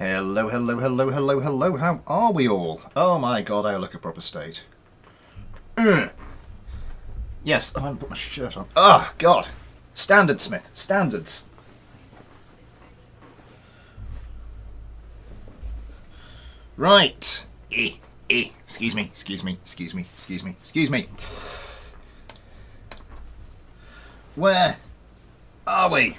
Hello, hello, hello, hello, hello. How are we all? Oh my god, I look a proper state. Yes, I haven't put my shirt on. Oh god. Standards, Smith. Standards. Right. Excuse me, excuse me, excuse me, excuse me, excuse me. Where are we?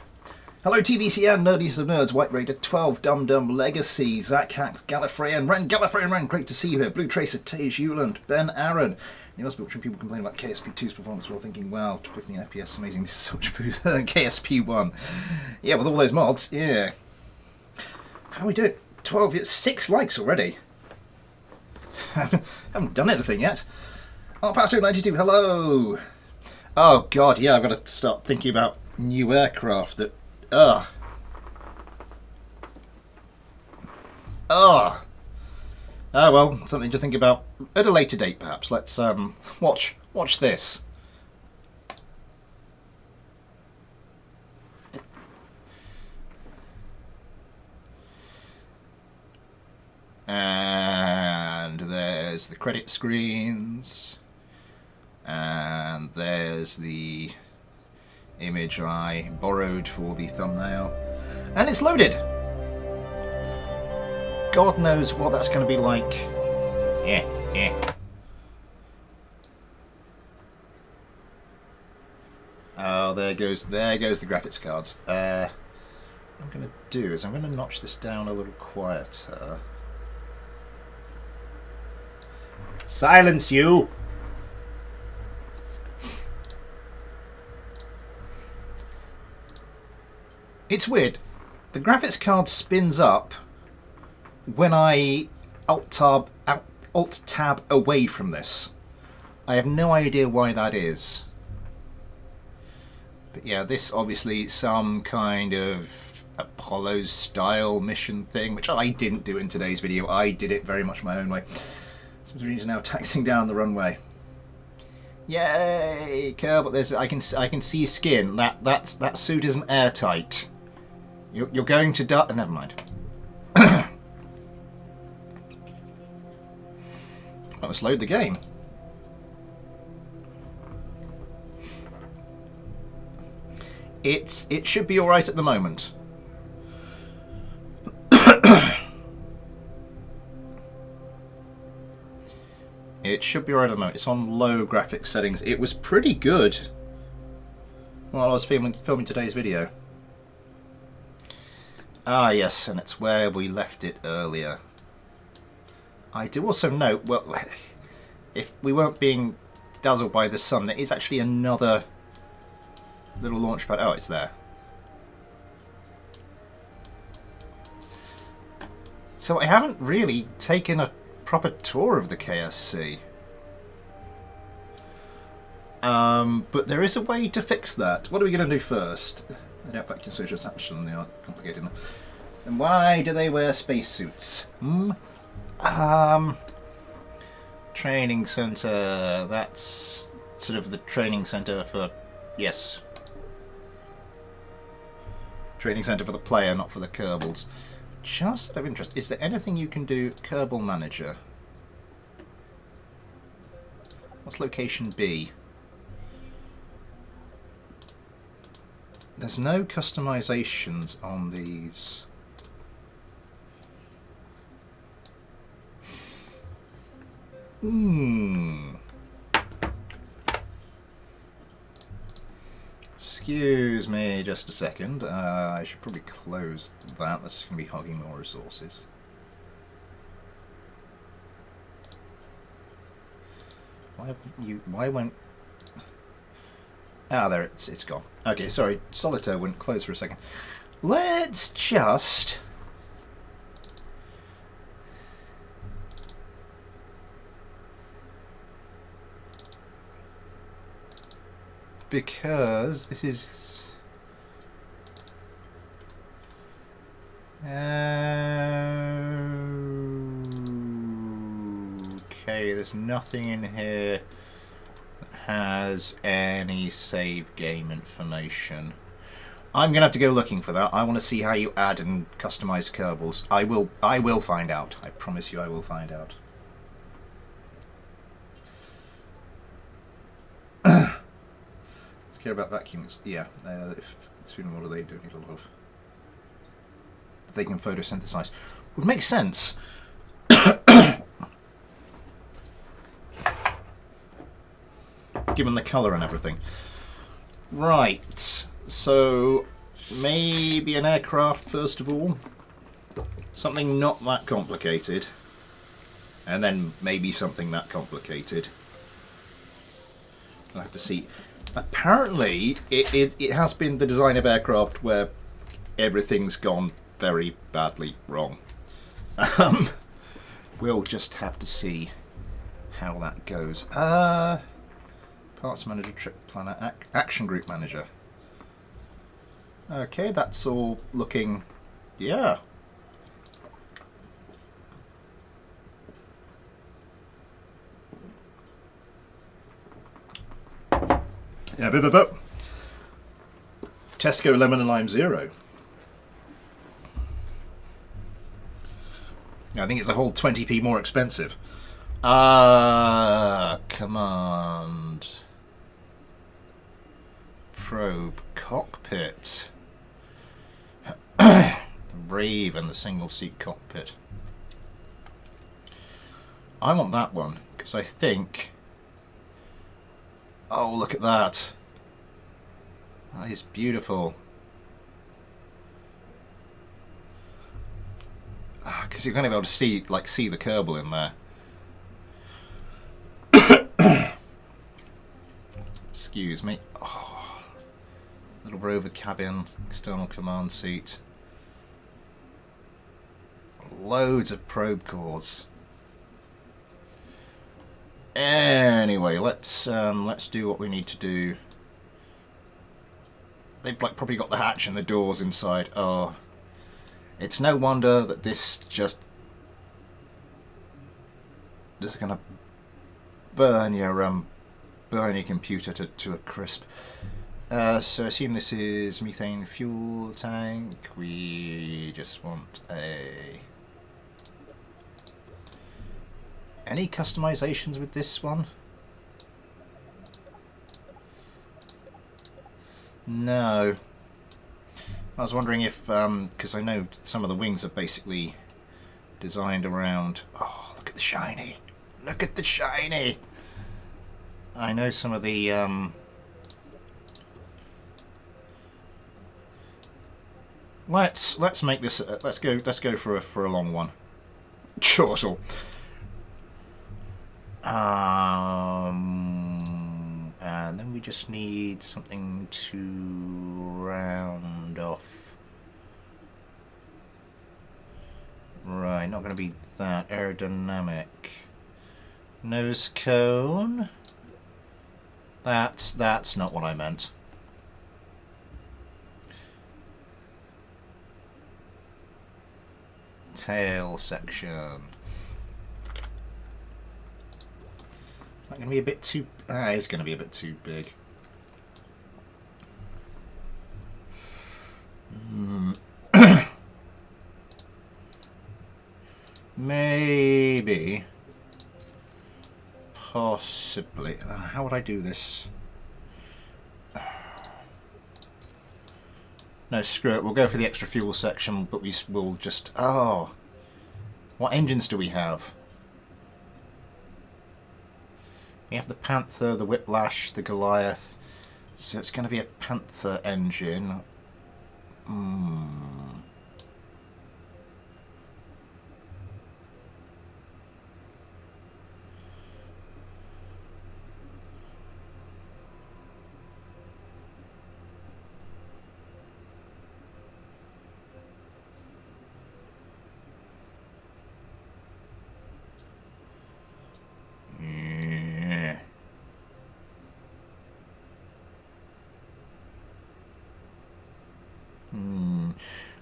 Hello TVCN, Nerdiest of Nerds, White Raider, 12, Dum Dum, Legacy, Zach Hack, Gallifreyan, Ren, great to see you here, Blue Tracer, Tage Euland, Ben Aaron. You must be watching people complain about KSP2's performance while thinking, wow, 15 FPS, amazing, this is so much better than KSP1. Yeah, with all those mods, yeah. How are we doing? 12, 6 likes already. Haven't done anything yet. Pato92, hello. Oh god, yeah, I've got to start thinking about new aircraft that... Ugh. Oh. Ah, well, something to think about at a later date, perhaps. Let's watch this. And there's the credit screens. And there's the image I borrowed for the thumbnail. And it's loaded! God knows what that's going to be like. Yeah. Oh, there goes the graphics cards. What I'm going to do is I'm going to notch this down a little quieter. Silence you! It's weird. The graphics card spins up when I Alt-Tab away from this. I have no idea why that is. But yeah, this obviously some kind of Apollo-style mission thing, which I didn't do in today's video. I did it very much my own way. Somebody's now taxiing down the runway. Yay! Kerbal, there's I can see skin. That suit isn't airtight. You're going to die. Never mind. Let's load the game. It should be all right at the moment. It should be right at the moment. It's on low graphics settings. It was pretty good while I was filming today's video. Ah, yes, and it's where we left it earlier. I do also note, well, if we weren't being dazzled by the sun, there is actually another little launch pad. Oh, it's there. So I haven't really taken a proper tour of the KSC. But there is a way to fix that. What are we going to do first? I doubt back to social reception, they are complicated enough. And why do they wear spacesuits? Training centre, that's sort of the training centre for, yes. Training centre for the player, not for the Kerbals. Just out of interest, is there anything you can do Kerbal Manager? What's location B? There's no customizations on these. Excuse me just a second. I should probably close that. That's going to be hogging more resources. Why won't... Ah, there, it's gone. Okay, sorry, Solitaire wouldn't close for a second. Let's just... Because this is... Okay, there's nothing in here that has any save game information. I'm gonna have to go looking for that. I want to see how you add and customize Kerbals. I will find out. I promise you I will find out. Care about vacuums? Yeah, if it's food and water, they do need a lot of. They can photosynthesize. Would make sense. Given the colour and everything. Right, so maybe an aircraft first of all. Something not that complicated. And then maybe something that complicated. I'll have to see. Apparently, it has been the design of aircraft where everything's gone very badly wrong. We'll just have to see how that goes. Parts manager, trip planner, action group manager. Okay, that's all looking, yeah. Yeah, Tesco lemon and lime zero. I think it's a whole 20p more expensive. Command. Probe cockpit. The Rave and the single seat cockpit. I want that one because I think. Oh, look at that. That is beautiful. Because you're going to be able to see the Kerbal in there. Excuse me. Oh, little rover cabin, external command seat. Loads of probe cores. Anyway, let's do what we need to do. They've probably got the hatch and the doors inside. Oh, it's no wonder that this is gonna burn your computer to a crisp. So I assume this is methane fuel tank. We just want any customizations with this one? No. I was wondering if, because I know some of the wings are basically designed around. Oh, look at the shiny! Look at the shiny! I know some of the. Let's make this. Let's go for a long one. Chortle. And then we just need something to round off. Right, not going to be that aerodynamic. Nose cone. That's not what I meant. Tail section. Is that going to be a bit too... it's going to be a bit too big. Maybe. Possibly. How would I do this? No, screw it. We'll go for the extra fuel section, but we'll just... Oh! What engines do we have? We have the Panther, the Whiplash, the Goliath. So it's going to be a Panther engine.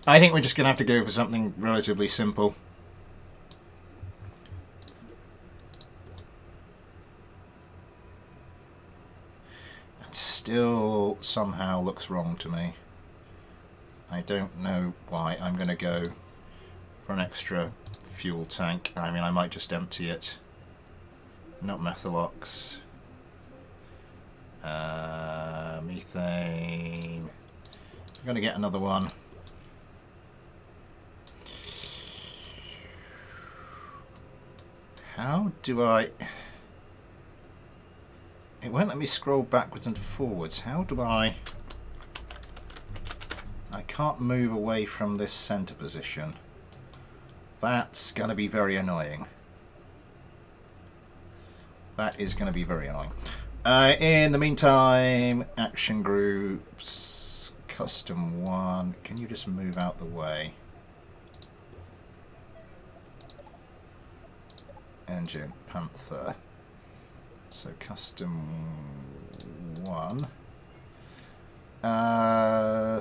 I think we're just going to have to go for something relatively simple. That still somehow looks wrong to me. I don't know why. I'm going to go for an extra fuel tank. I mean, I might just empty it. Not Methylox. Methane. I'm going to get another one. How do I... It won't let me scroll backwards and forwards. How do I can't move away from this center position. That's going to be very annoying. That is going to be very annoying. In the meantime, action groups, custom 1. Can you just move out the way? Engine, Panther. So custom 1.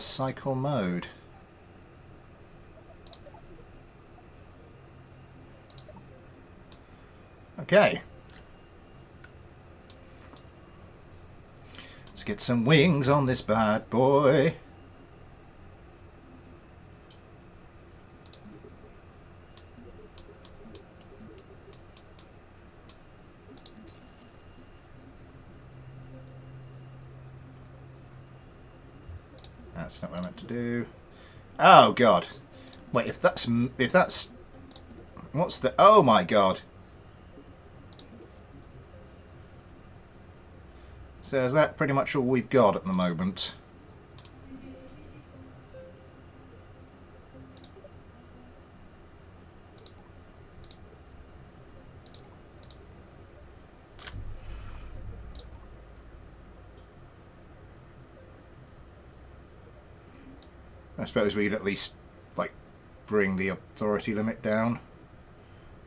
Cycle mode. Okay. Let's get some wings on this bad boy. That's not what I meant to do. Oh god. Wait, if that's what's the... Oh my god. So is that pretty much all we've got at the moment? I suppose we'd at least, like, bring the authority limit down.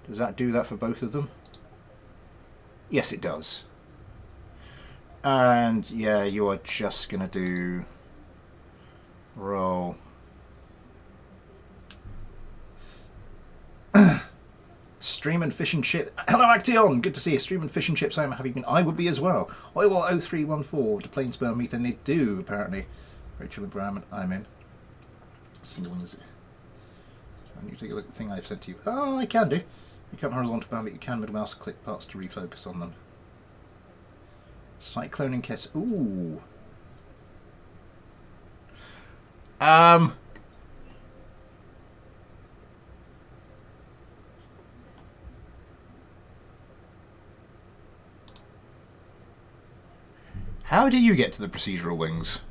Does that do that for both of them? Yes, it does. And, yeah, you are just going to do... roll. Stream and fish and chip. Hello, Action! Good to see you. Stream and fish and chips. I would be as well. Oil 0314 to planes burn methane. They do, apparently. Rachel and Bram, I'm in. Single wing is it? Can you take a look at the thing I've said to you? Oh, I can do. You can't horizontal bound, but you can middle mouse click parts to refocus on them. Cyclone and Kess. Ooh. How do you get to the procedural wings?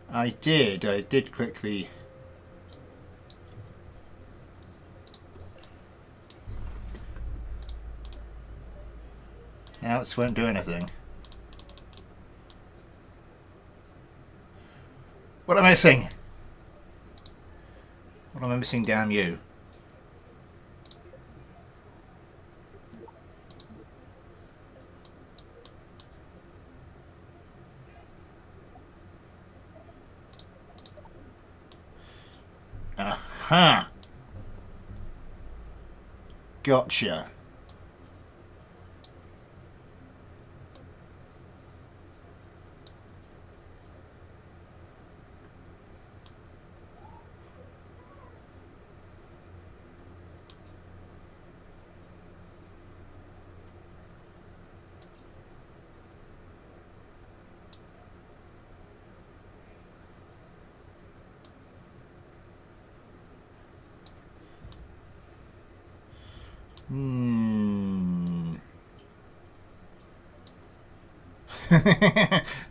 I did click the... Now it won't do anything. What am I missing? What am I missing, damn you? Aha! Gotcha.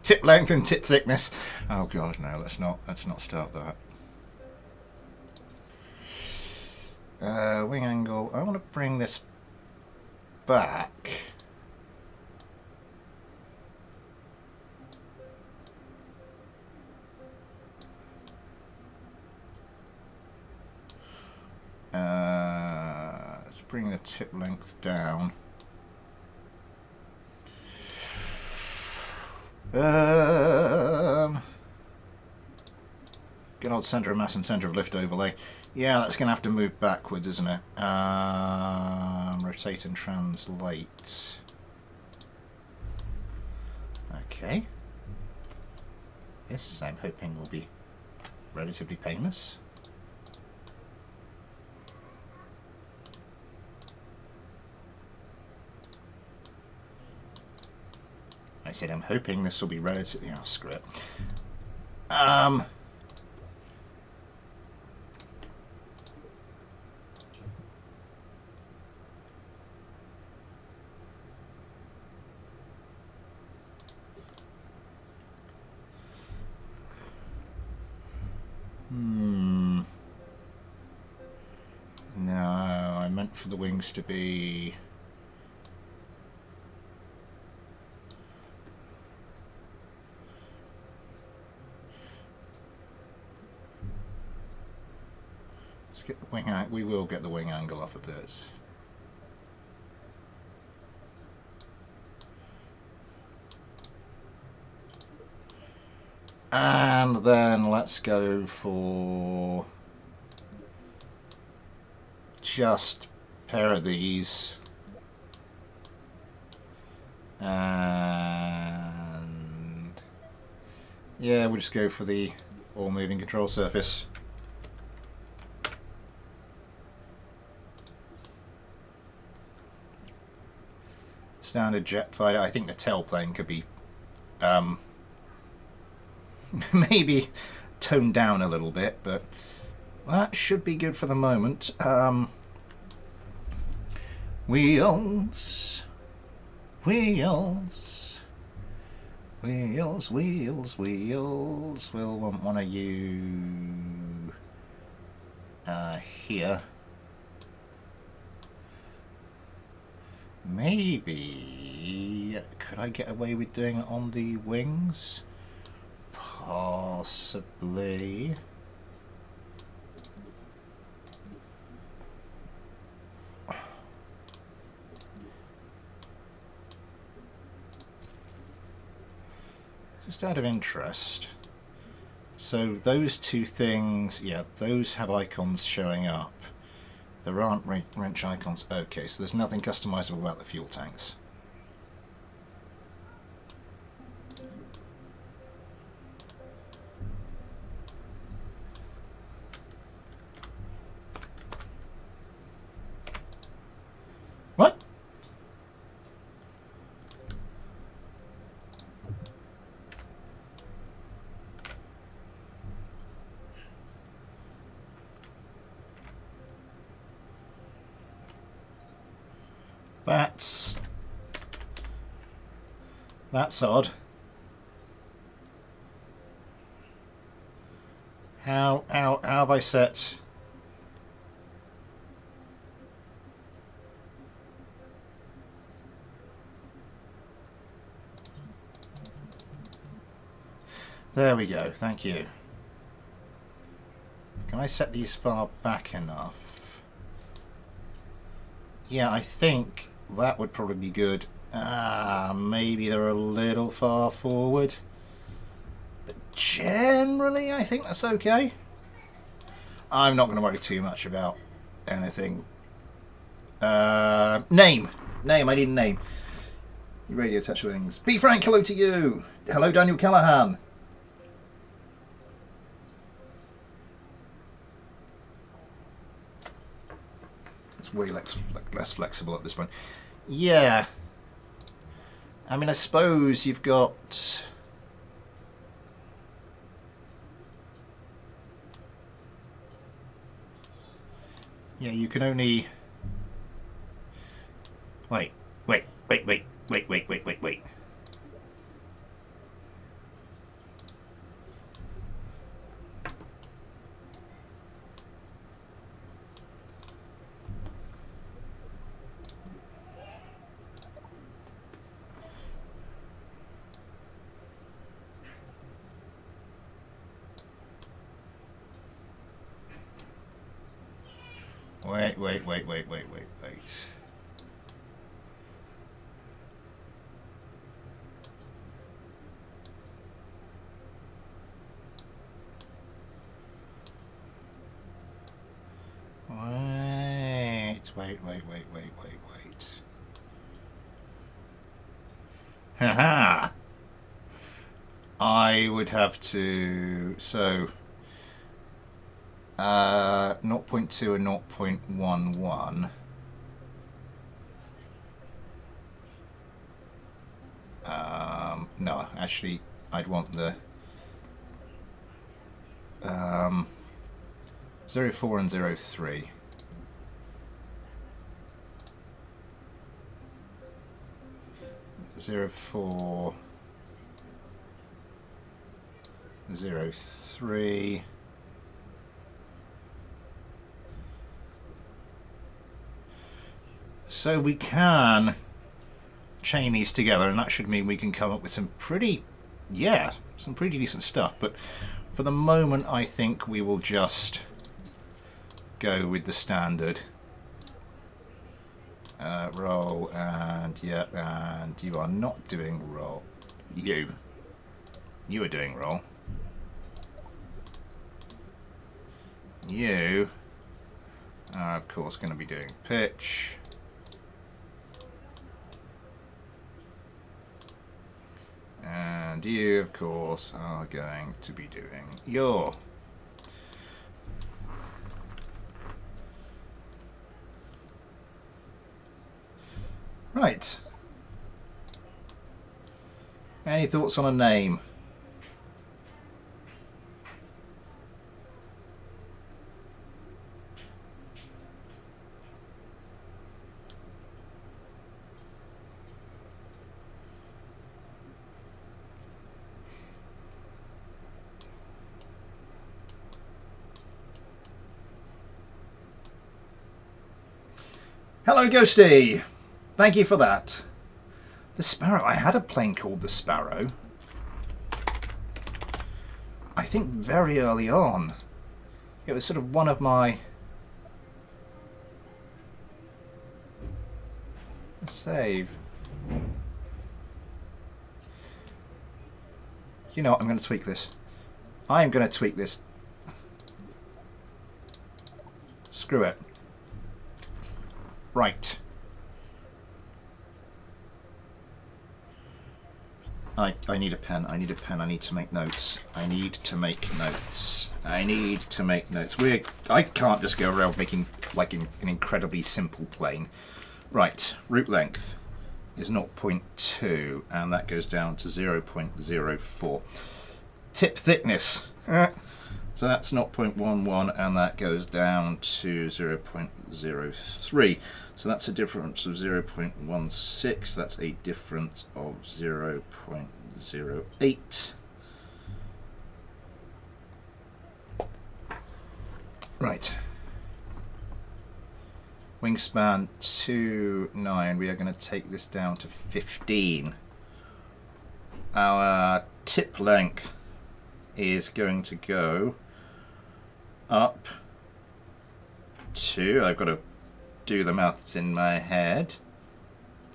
Tip length and tip thickness. Oh god, no, let's not start that. Wing angle. I want to bring this back. bring the tip length down. Good old centre of mass and centre of lift overlay. Yeah, that's going to have to move backwards, isn't it? Rotate and translate. Okay. This, I'm hoping, will be relatively painless. I said I'm hoping this will be relatively... Oh, screw it. No, I meant for the wings to be... Let's get the wing out. We will get the wing angle off of this. And then let's go for just a pair of these. And yeah, we'll just go for the all moving control surface. Standard jet fighter. I think the tailplane could be maybe toned down a little bit, but that should be good for the moment. Wheels, wheels, wheels, wheels, wheels. We'll want one of you here. Maybe could I get away with doing it on the wings? Possibly. Just out of interest. So those two things, yeah, those have icons showing up. There aren't wrench icons. Okay, so there's nothing customizable about the fuel tanks. What? That's odd. How have I set? There we go, thank you. Can I set these far back enough? Yeah, I think that would probably be good. Maybe they're a little far forward. But generally, I think that's okay. I'm not going to worry too much about anything. Name, I need a name. Radio Touch Wings. B. Frank, hello to you. Hello, Daniel Callahan. It's way less flexible at this point. Yeah. I mean, I suppose you've got... Yeah, you can only... Wait. Wait. Wait. Haha! I would have to... So... 0.2 and 0.11. No, actually, I'd want the 0.4 and 0.3. Zero 4, 0.3. So we can chain these together, and that should mean we can come up with some pretty decent stuff. But for the moment, I think we will just go with the standard roll, and and you are not doing roll. You are doing roll. You are, of course, going to be doing pitch. And you, of course, are going to be doing your. Right. Any thoughts on a name? Hello, Ghosty. Thank you for that. The Sparrow. I had a plane called the Sparrow. I think very early on. It was sort of one of my... Save. You know what? I'm going to tweak this. I'm going to tweak this. Screw it. Right. I need a pen. I need to make notes. I need to make notes. I can't just go around making like an incredibly simple plane. Right. Route length is 0.2, and that goes down to 0.04. Tip thickness. So that's 0.11, and that goes down to 0.03. So that's a difference of 0.16. That's a difference of 0.08. Right. Wingspan 2.9. We are going to take this down to 15. Our tip length is going to go up to, I've got to do the maths in my head,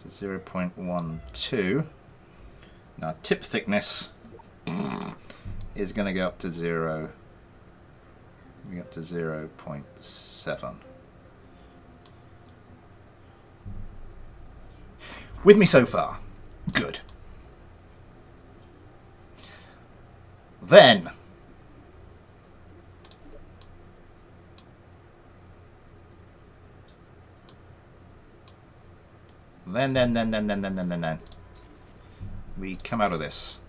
to 0.12. Now tip thickness is going to go up to 0.7. With me so far? Good. Then we come out of this.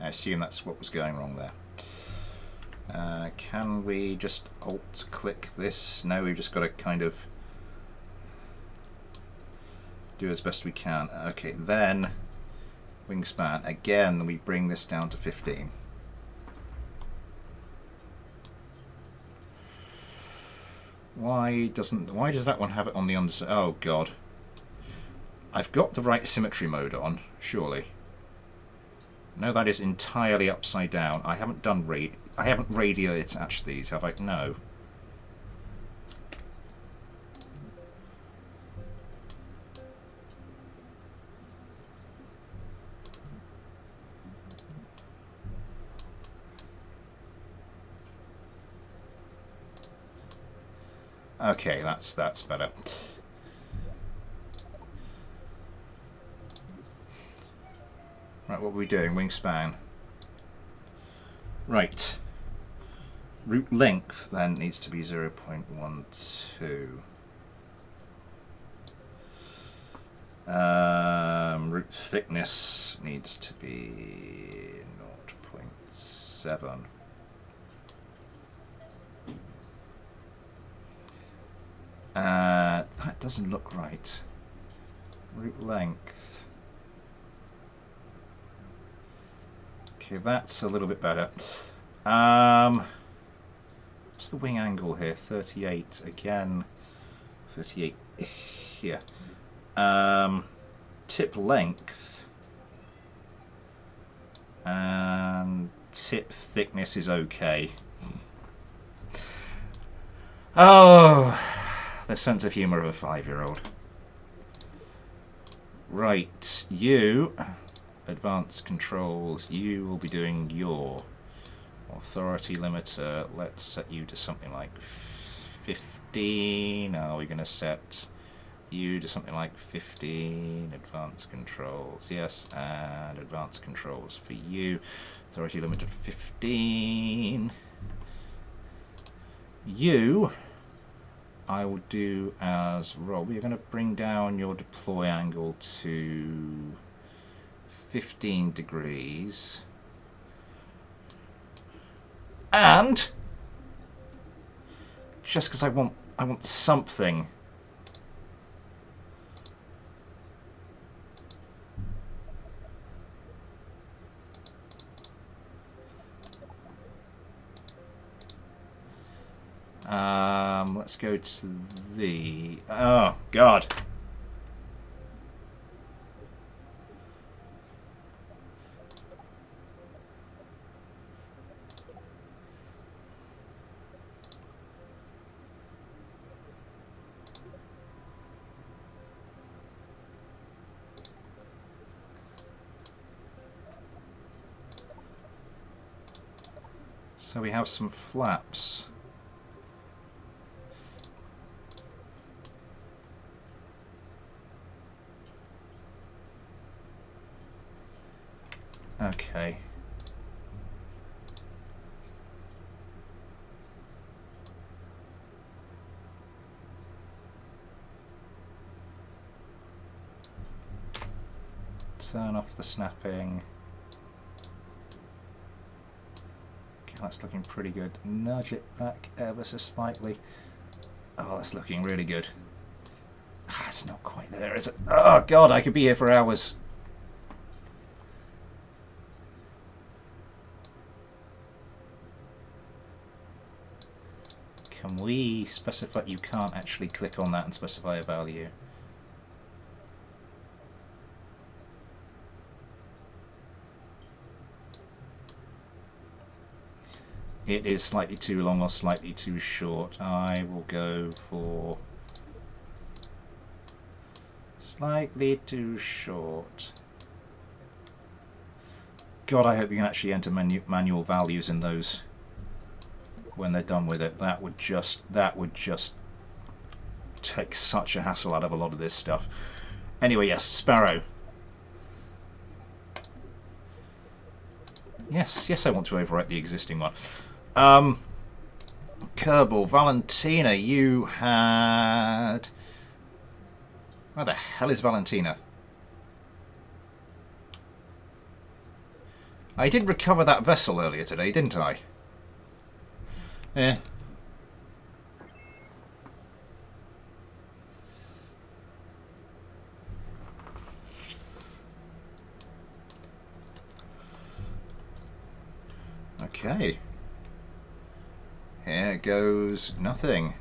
I assume that's what was going wrong there. Can we just alt click this? No, we've just got to kind of do as best we can. Okay, then wingspan again, we bring this down to 15. Why does that one have it on the underside? Oh god. I've got the right symmetry mode on, surely. No, that is entirely upside down. I haven't done I haven't radially attached these, have I? No. Okay, that's better. Right, what are we doing? Wingspan. Right. Route length then needs to be 0.12. Route thickness needs to be 0.7. That doesn't look right. Route length. Okay, that's a little bit better. What's the wing angle here? 38 again. 38 here. Tip length and tip thickness is okay. Oh, the sense of humour of a 5-year-old. Right, you, advanced controls, you will be doing your authority limiter. Let's set you to something like 15. Are we going to set you to something like 15? Advanced controls, yes, and advanced controls for you. Authority limited 15. You, I will do as roll. We're going to bring down your deploy angle to 15 degrees. And just because I want something. Let's go to the... Oh, God. So we have some flaps. Okay. Turn off the snapping. Okay, that's looking pretty good. Nudge it back ever so slightly. Oh, that's looking really good. Ah, it's not quite there, is it? Oh, God, I could be here for hours. Can we specify? You can't actually click on that and specify a value. It is slightly too long or slightly too short. I will go for slightly too short. God, I hope you can actually enter manual values in those when they're done with it. That would just take such a hassle out of a lot of this stuff. Anyway, yes, Sparrow. Yes, I want to overwrite the existing one. Kerbal, Valentina, you had... Where the hell is Valentina? I did recover that vessel earlier today, didn't I? Yeah. Okay. Here goes nothing.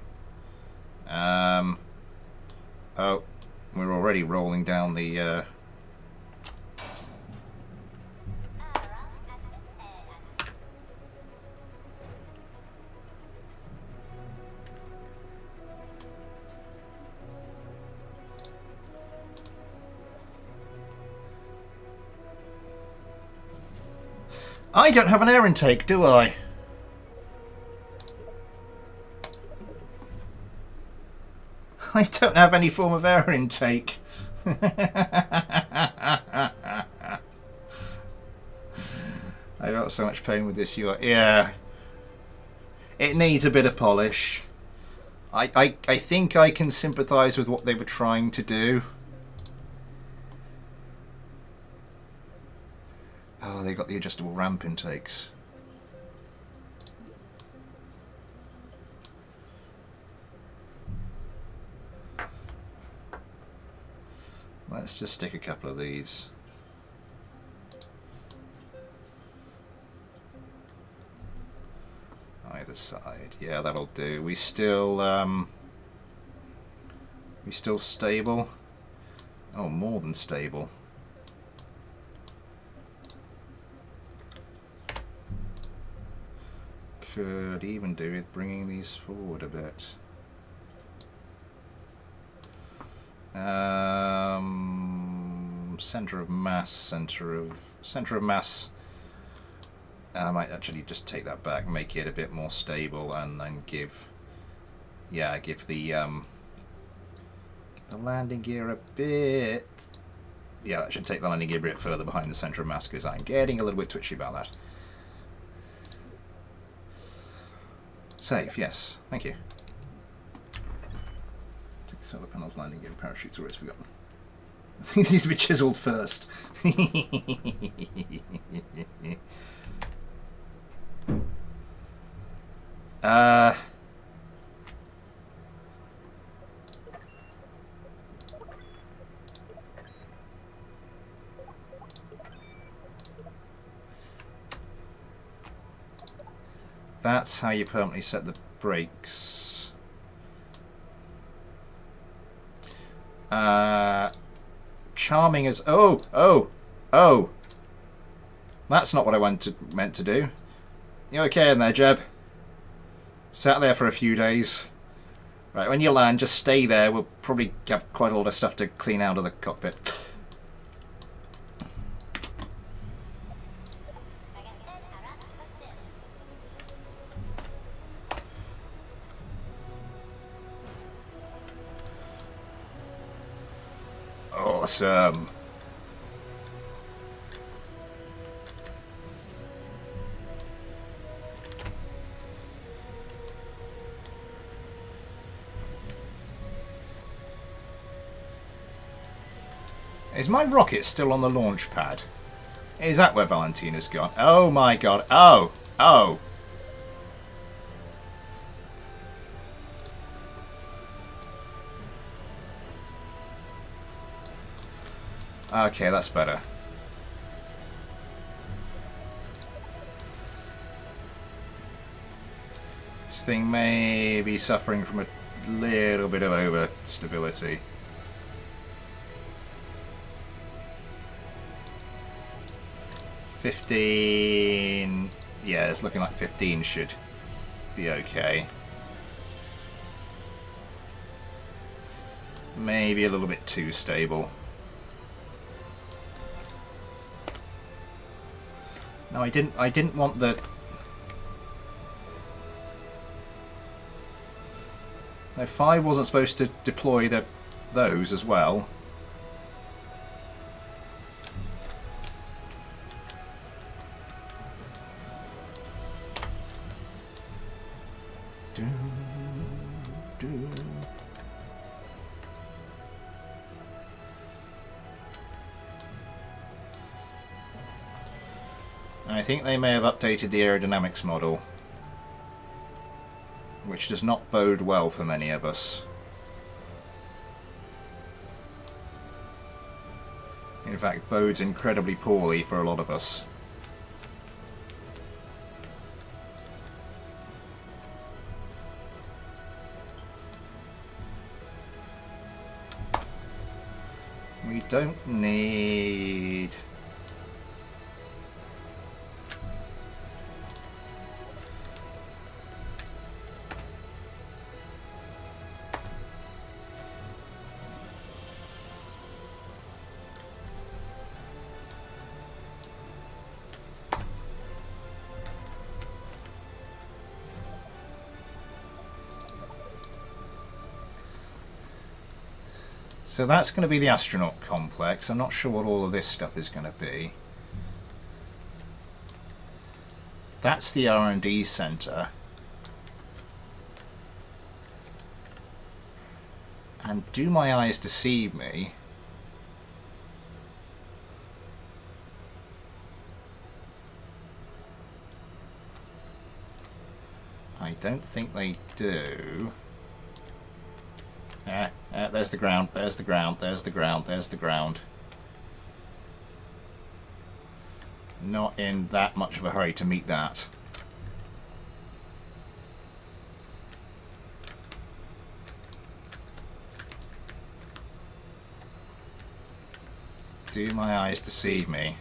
Oh, we're already rolling down the... I don't have an air intake, do I? I don't have any form of air intake. I got so much pain with this UI. Yeah. It needs a bit of polish. I think I can sympathise with what they were trying to do. Oh, they got the adjustable ramp intakes. Let's just stick a couple of these. Either side. Yeah, that'll do. We still stable? Oh, more than stable. Could even do with bringing these forward a bit. Center of mass, center of mass. I might actually just take that back, make it a bit more stable, and then give the landing gear a bit. Yeah, that should take the landing gear a bit further behind the center of mass because I'm getting a little bit twitchy about that. Save, yes, thank you. Take solar panels, landing gear, parachutes. Always forgotten. Things need to be chiseled first. That's how you permanently set the brakes. Charming as oh. That's not what I meant to do. You okay in there, Jeb? Sat there for a few days. Right, when you land, just stay there. We'll probably have quite a lot of stuff to clean out of the cockpit. Awesome. Is my rocket still on the launch pad? Is that where Valentina's gone? Oh my god. Oh. Okay, that's better. This thing may be suffering from a little bit of overstability. $15. Yeah, it's looking like 15 should be okay. Maybe a little bit too stable. No, I didn't want the... No, 5 wasn't supposed to deploy those as well. I think they may have updated the aerodynamics model, which does not bode well for many of us. In fact, bodes incredibly poorly for a lot of us. We don't need... So that's going to be the astronaut complex. I'm not sure what all of this stuff is going to be. That's the R&D centre. And do my eyes deceive me? I don't think they do. There's the ground, there's the ground, there's the ground, there's the ground. Not in that much of a hurry to meet that. Do my eyes deceive me?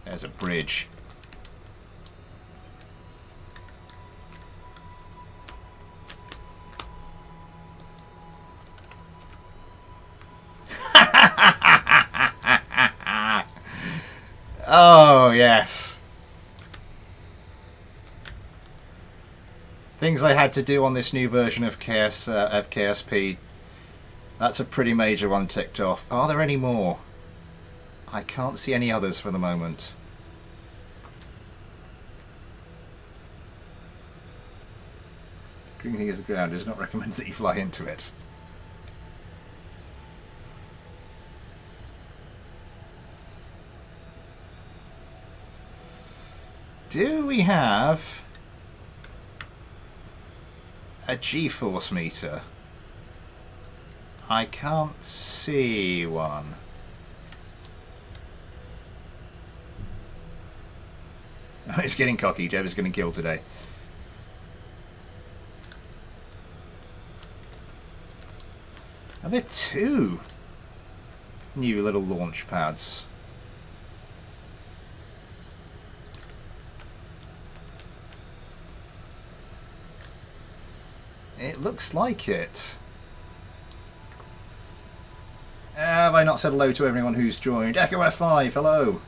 There's a bridge. Oh, yes. Things I had to do on this new version of KSP. That's a pretty major one ticked off. Are there any more? I can't see any others for the moment. Green thing is the ground. It is not recommended that you fly into it. Do we have a G-force meter? I can't see one. Oh, it's getting cocky. Jeb is getting killed today. Are there two new little launch pads? It looks like it. Have I not said hello to everyone who's joined? Echo F5, hello.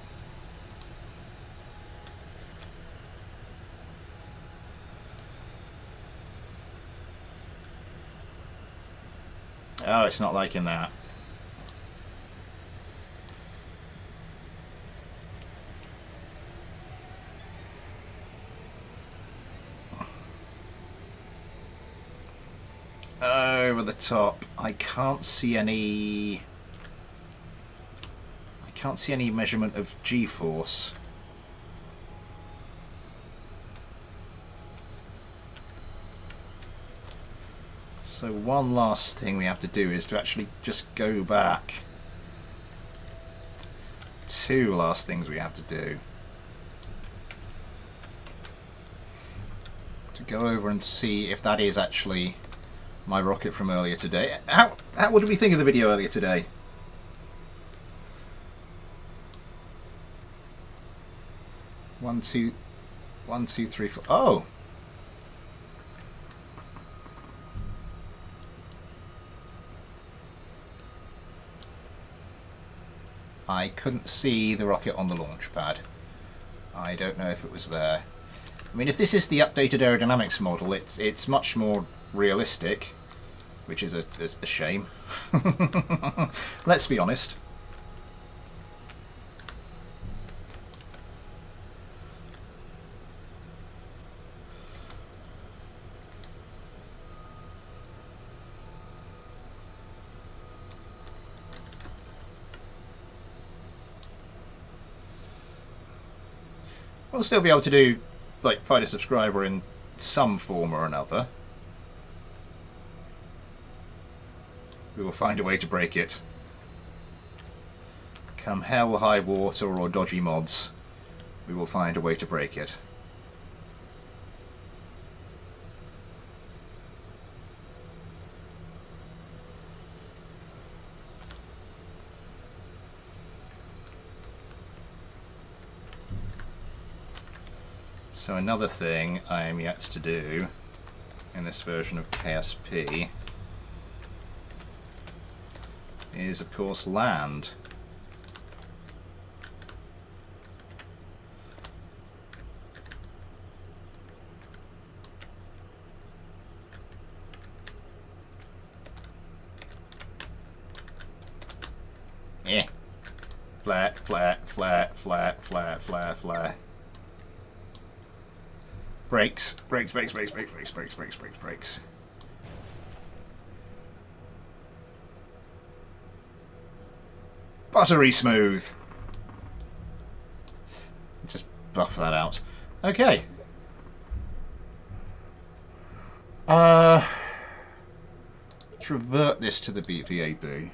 Oh, it's not liking that. Over the top. I can't see any measurement of G-force. So one last thing we have to do is to actually just go back. Two last things we have to do. To go over and see if that is actually my rocket from earlier today. What did we think of the video earlier today? One, two, 3, 4. Oh! I couldn't see the rocket on the launch pad. I don't know if it was there. I mean, if this is the updated aerodynamics model, it's much more realistic, which is a shame. Let's be honest. We'll still be able to do, like, find a subscriber in some form or another. We will find a way to break it. Come hell, high water, or dodgy mods, we will find a way to break it. So another thing I am yet to do in this version of KSP is, of course, land. Flare, flare, flare, flare, flare, flare, flare. Brakes, brakes, brakes, brakes, brakes, brakes, brakes, brakes, brakes, brakes. Buttery smooth. Just buff that out. Okay. Let's revert this to the VAB.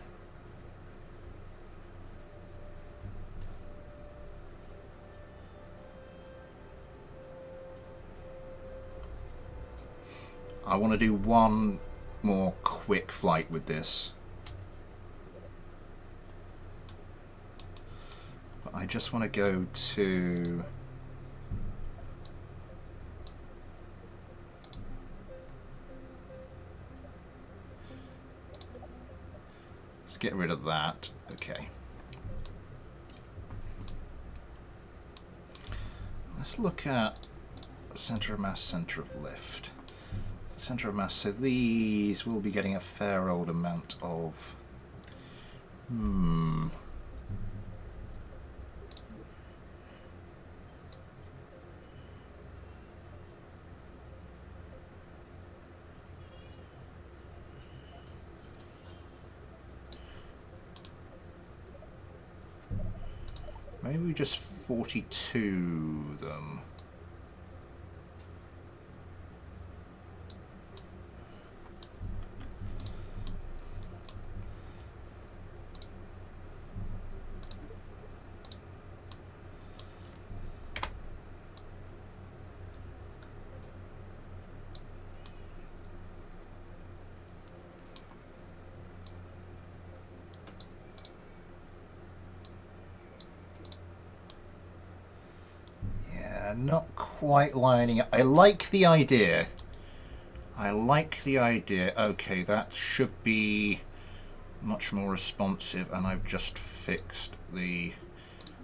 I want to do one more quick flight with this. But I just want to go to... Let's get rid of that. Okay. Let's look at center of mass, center of lift. Center of mass, so these will be getting a fair old amount of... Maybe we just 42 them. Not quite lining up. I like the idea. I like the idea. Okay, that should be much more responsive, and I've just fixed the...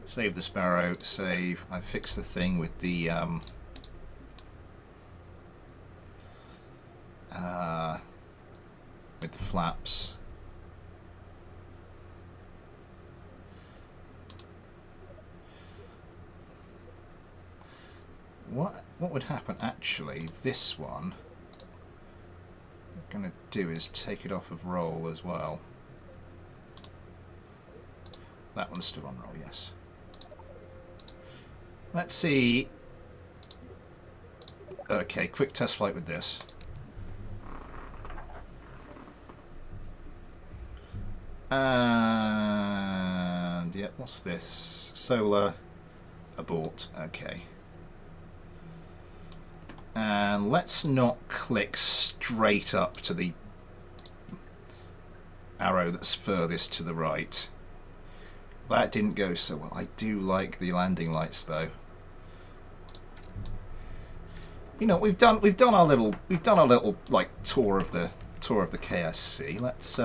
Save the sparrow, save. I fixed the thing with the... with the flaps. What would happen actually, this one, what I'm going to do is take it off of roll as well. That one's still on roll, yes. Let's see. Okay, quick test flight with this. And yeah, what's this? Solar abort, okay. And let's not click straight up to the arrow that's furthest to the right. That didn't go so well. I do like the landing lights though. You know, we've done our little like tour of the KSC. Let's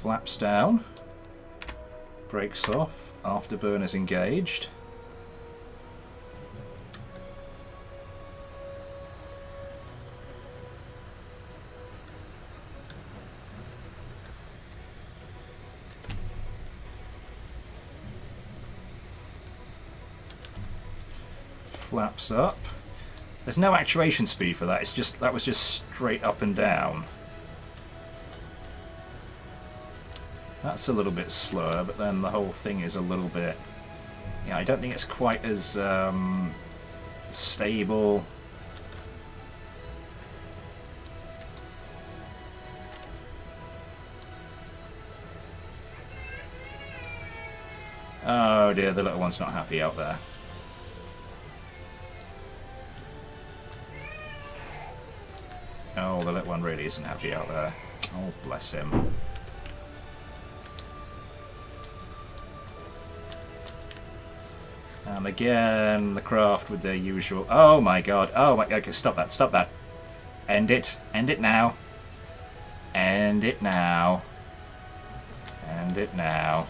flaps down, brakes off, afterburners engaged. Flaps up. There's no actuation speed for that. It's just that was just straight up and down. That's a little bit slower, but then the whole thing is a little bit... Yeah, I don't think it's quite as stable. Oh dear, the little one's not happy out there. Oh, the little one really isn't happy out there. Oh, bless him. And again, the craft with their usual... Oh my god, oh my... Okay, stop that, stop that. End it now. End it now. End it now.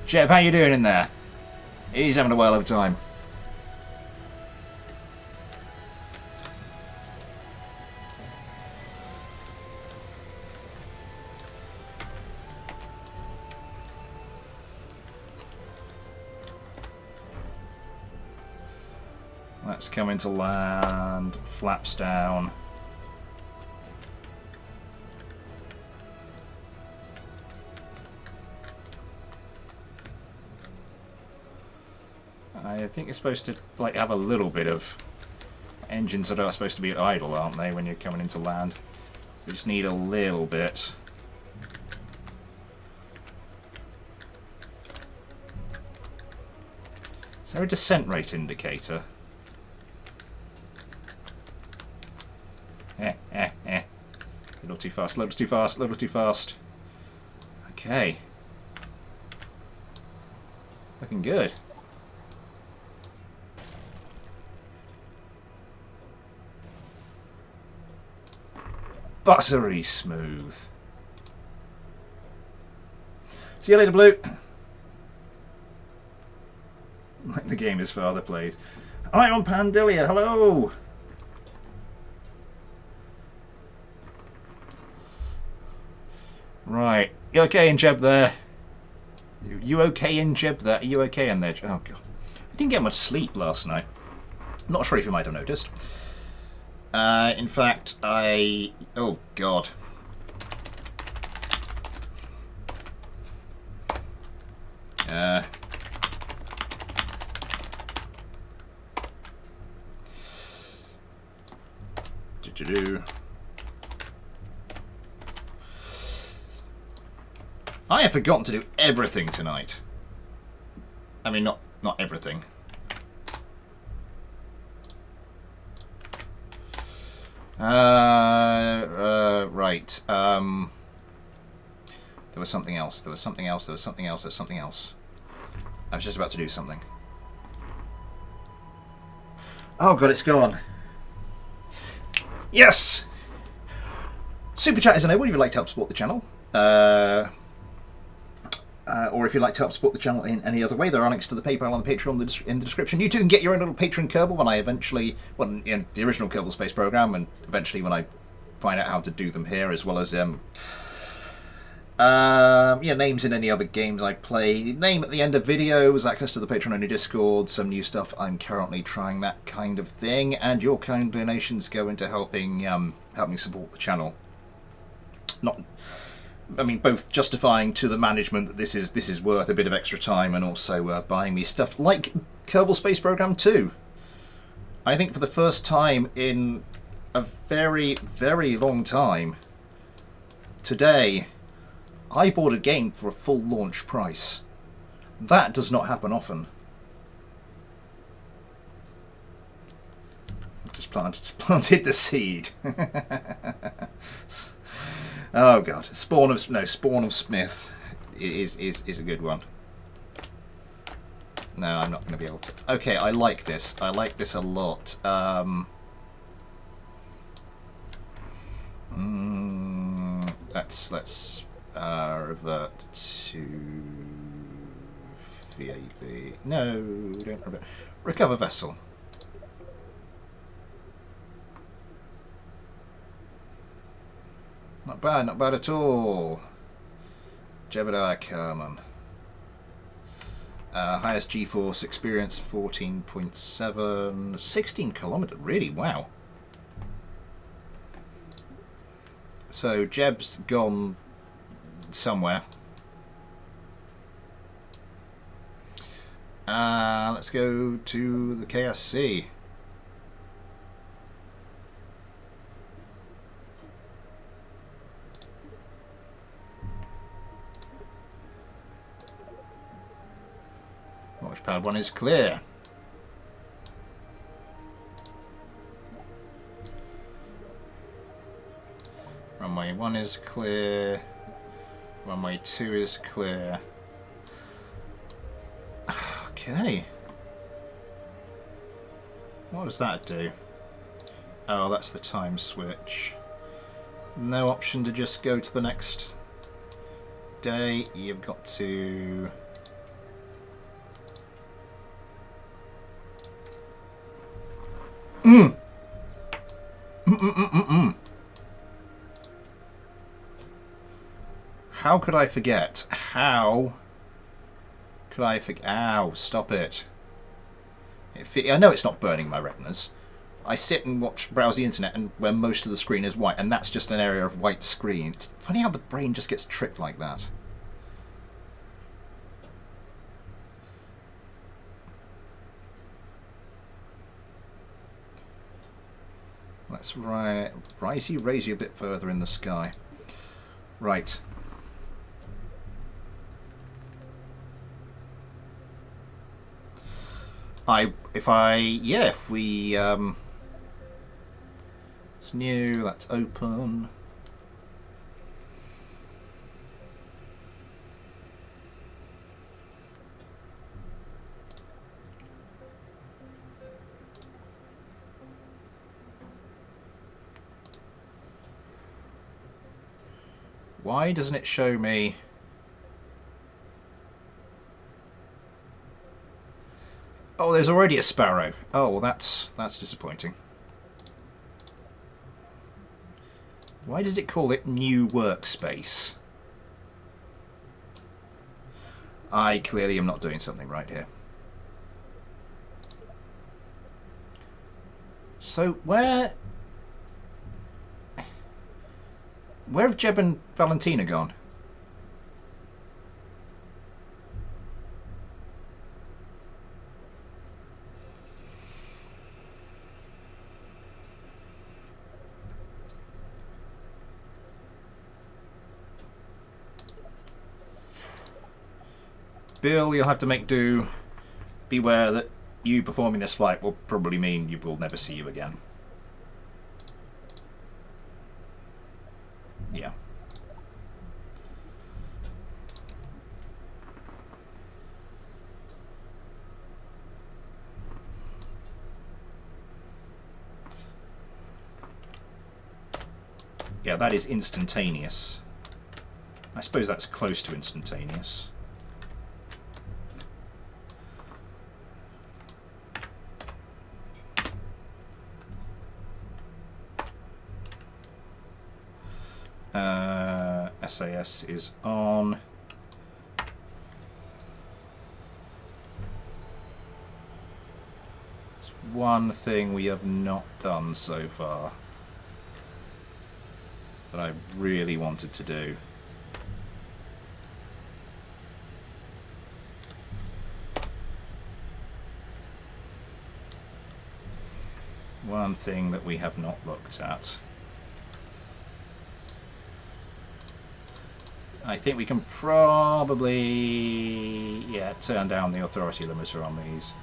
Jeb, how you doing in there? He's having a whale of a time. Let's come into land, flaps down. I think you're supposed to like have a little bit of engines that are supposed to be at idle, aren't they, when you're coming into land? You just need a little bit. Is there a descent rate indicator? A little too fast, a little too fast, a little too fast. Okay. Looking good. Buttery smooth. See you later, Blue. Like the game his father plays. Hi, on Pandilia. Hello. Right. You okay in Jeb there? You okay in Jeb there? Are you okay in there? Oh, God. I didn't get much sleep last night. Not sure if you might have noticed. In fact, oh, God. I have forgotten to do everything tonight. I mean, not everything. Right. There was something else. There was something else. There was something else. There's something else. I was just about to do something. Oh, God, it's gone. Yes! Super Chat is an if you'd like to help support the channel. Or if you'd like to help support the channel in any other way, there are links to the PayPal and the Patreon in the description. You too can get your own little Patreon Kerbal when I eventually, well, in the original Kerbal Space Program, and eventually when I find out how to do them here, as well as names in any other games I play, name at the end of videos, access to the Patreon only Discord, some new stuff. I'm currently trying that kind of thing, and your kind donations go into helping helping support the channel. I mean, both justifying to the management that this is worth a bit of extra time, and also buying me stuff like Kerbal Space Program 2. I think for the first time in a very, very long time, today, I bought a game for a full launch price. That does not happen often. Just planted the seed. Oh, God, Spawn of Smith is a good one. No, I'm not going to be able to. Okay, I like this. I like this a lot. Let's revert to VAB. No, don't revert. Recover vessel. Not bad at all. Jebediah Kerman. Highest G-force experience 14.7. 16 kilometers, really? Wow. So Jeb's gone somewhere. Let's go to the KSC. Launch pad 1 is clear. Runway 1 is clear. Runway 2 is clear. Okay. What does that do? Oh, that's the time switch. No option to just go to the next day. You've got to... How could I forget? How could I forget? Ow, stop it. I know it's not burning my retinas. I sit and browse the internet and where most of the screen is white, and that's just an area of white screen. It's funny how the brain just gets tricked like that. Let's raise you a bit further in the sky. Right. If we it's new, that's open. Why doesn't it show me? Oh, there's already a sparrow. Oh, well, that's disappointing. Why does it call it new workspace? I clearly am not doing something right here. So where have Jeb and Valentina gone? Bill, you'll have to make do. Beware that you performing this flight will probably mean you will never see you again. Yeah. Yeah, that is instantaneous. I suppose that's close to instantaneous. SAS is on. It's one thing we have not done so far that I really wanted to do. One thing that we have not looked at. I think we can probably, yeah, turn down the authority limiter on these.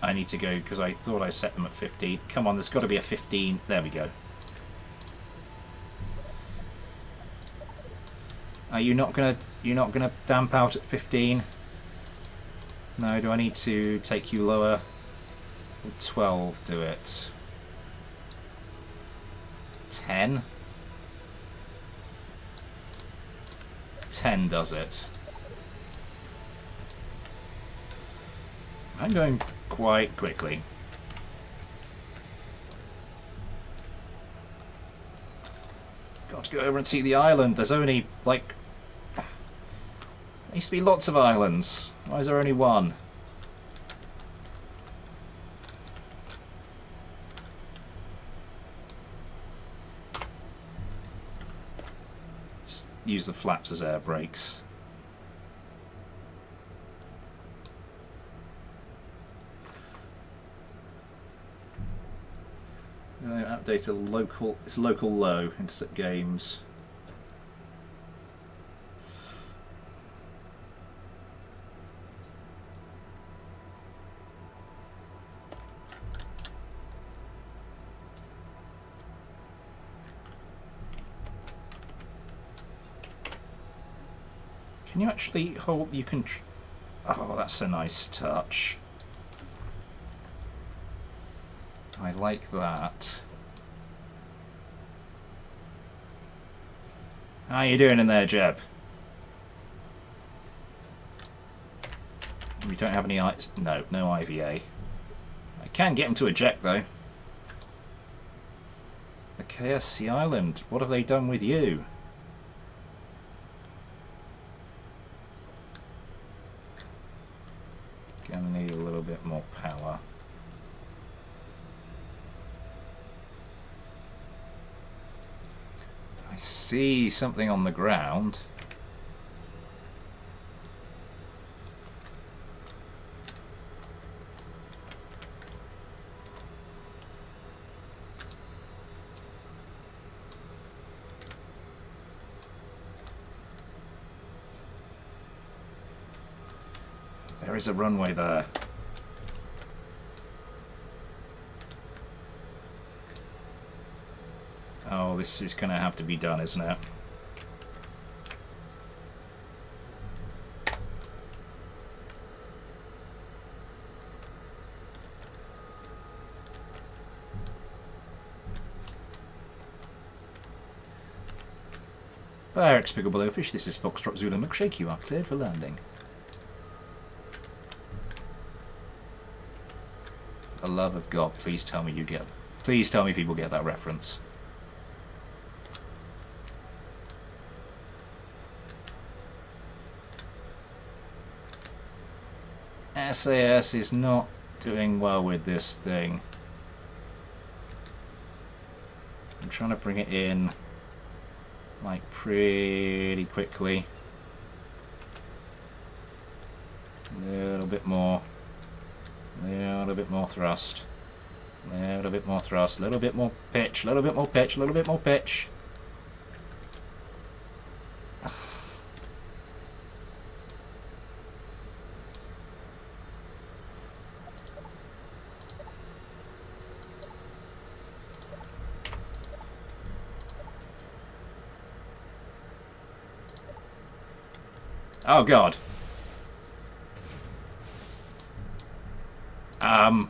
I need to go because I thought I set them at 15. Come on, there's got to be a 15. There we go. Are you not gonna damp out at 15? No. Do I need to take you lower? Will 12 do it? 10. 10 does it. I'm going quite quickly. Got to go over and see the island. There's only, like... There used to be lots of islands. Why is there only one? Use the flaps as air brakes. Update a local. It's local low. Intercept games. Can you actually hold? You can. Oh, that's a nice touch. I like that. How you doing in there, Jeb? We don't have any no IVA. I can get him to eject though. The KSC Island, what have they done with you? Gonna need a little bit more power. I see something on the ground. There is a runway there. Oh, this is going to have to be done, isn't it? Barracks, Pickleball Blowfish, this is Foxtrot Zulu Milkshake. You are cleared for landing. For the love of God, please tell me you get... Please tell me people get that reference. SAS is not doing well with this thing. I'm trying to bring it in like pretty quickly. A little bit more. A little bit more thrust. A little bit more thrust. A little bit more pitch. A little bit more pitch. A little bit more pitch. Oh God. I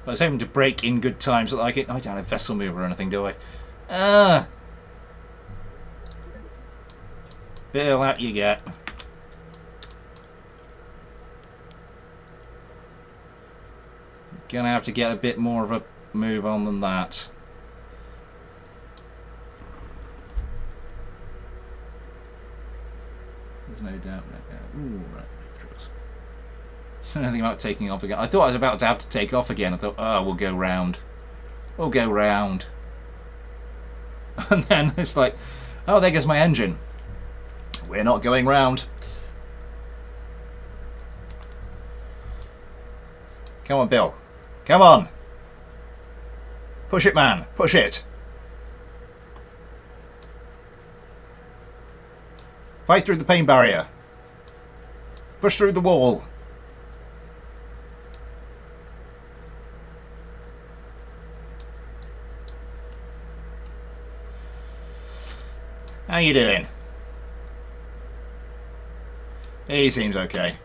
was hoping to break in good time so that I get... I don't have vessel move or anything, do I? Bill, out you get. Gonna have to get a bit more of a move on than that. There's no doubt. Ooh, right. So nothing about taking off again. I thought I was about to have to take off again. I thought, oh, we'll go round. We'll go round. And then it's like, oh, there goes my engine. We're not going round. Come on, Bill. Come on. Push it, man. Push it. Fight through the pain barrier. Push through the wall. How you doing? He seems okay.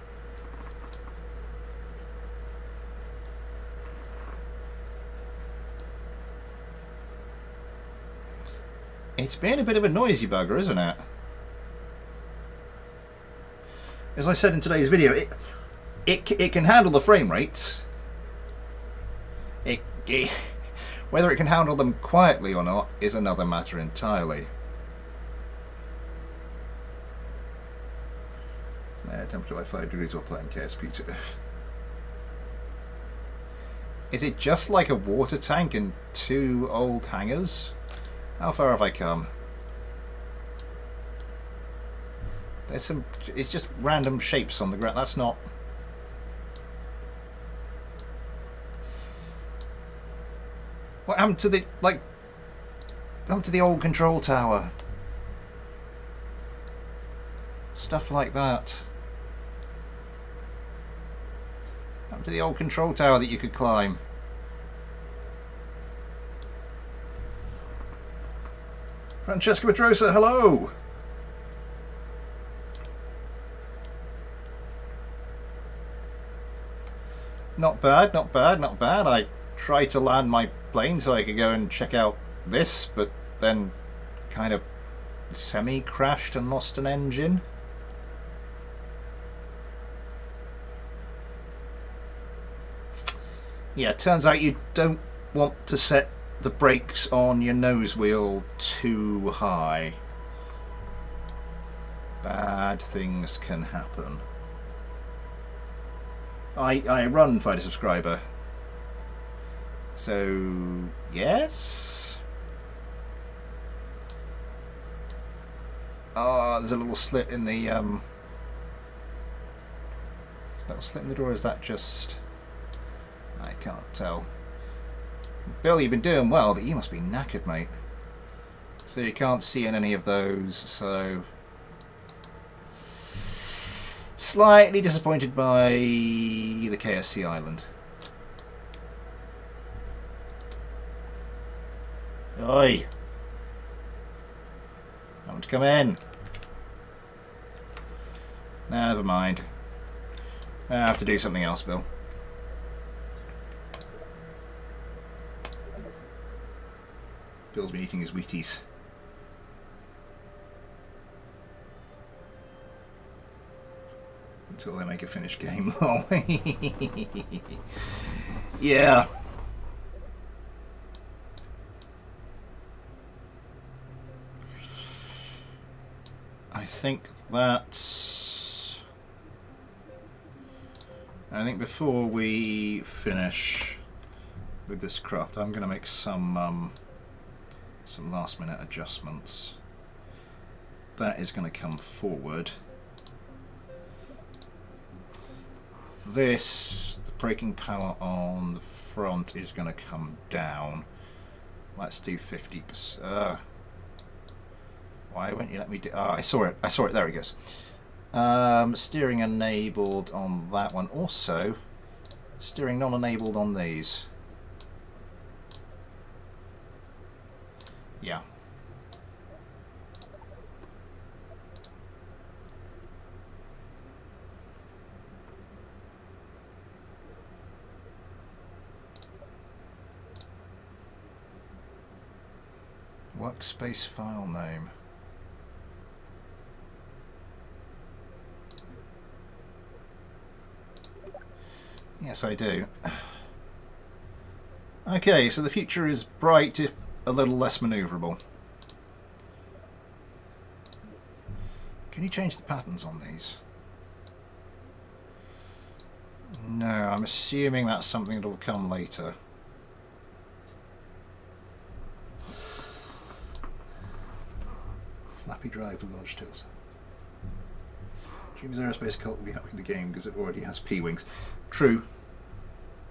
It's been a bit of a noisy bugger, isn't it? As I said in today's video, it can handle the frame rates. Whether it can handle them quietly or not is another matter entirely. Temperature by 5 degrees while playing KSP2. Is it just like a water tank and 2 old hangars? How far have I come? There's some... It's just random shapes on the ground. That's not... What happened to the... Like... What happened to the old control tower? Stuff like that. What happened to the old control tower that you could climb? Francesca Pedrosa, hello! Not bad, not bad, not bad. I tried to land my plane so I could go and check out this, but then kind of semi-crashed and lost an engine. Yeah, turns out you don't want to set the brakes on your nose wheel too high. Bad things can happen. I run Fighter Subscriber. So, yes? Oh, there's a little slit in the, is that a slit in the door, or is that just... I can't tell. Bill, you've been doing well, but you must be knackered, mate. So you can't see in any of those, so... Slightly disappointed by the KSC Island. Oi! I want to come in. Never mind. I have to do something else, Bill. Bill's been eating his Wheaties. Until they make a finished game. Yeah. I think before we finish with this craft, I'm going to make some last minute adjustments. That is going to come forward. The braking power on the front is going to come down. Let's do 50%. Why won't you let me do... Oh, I saw it. There it goes. Steering enabled on that one. Also, steering non-enabled on these. Yeah. Workspace file name. Yes, I do. Okay, so the future is bright if a little less maneuverable. Can you change the patterns on these? No, I'm assuming that's something that will come later. Flappy drive with large tails. Dreams Aerospace Cult will be happy with the game because it already has P-wings. True.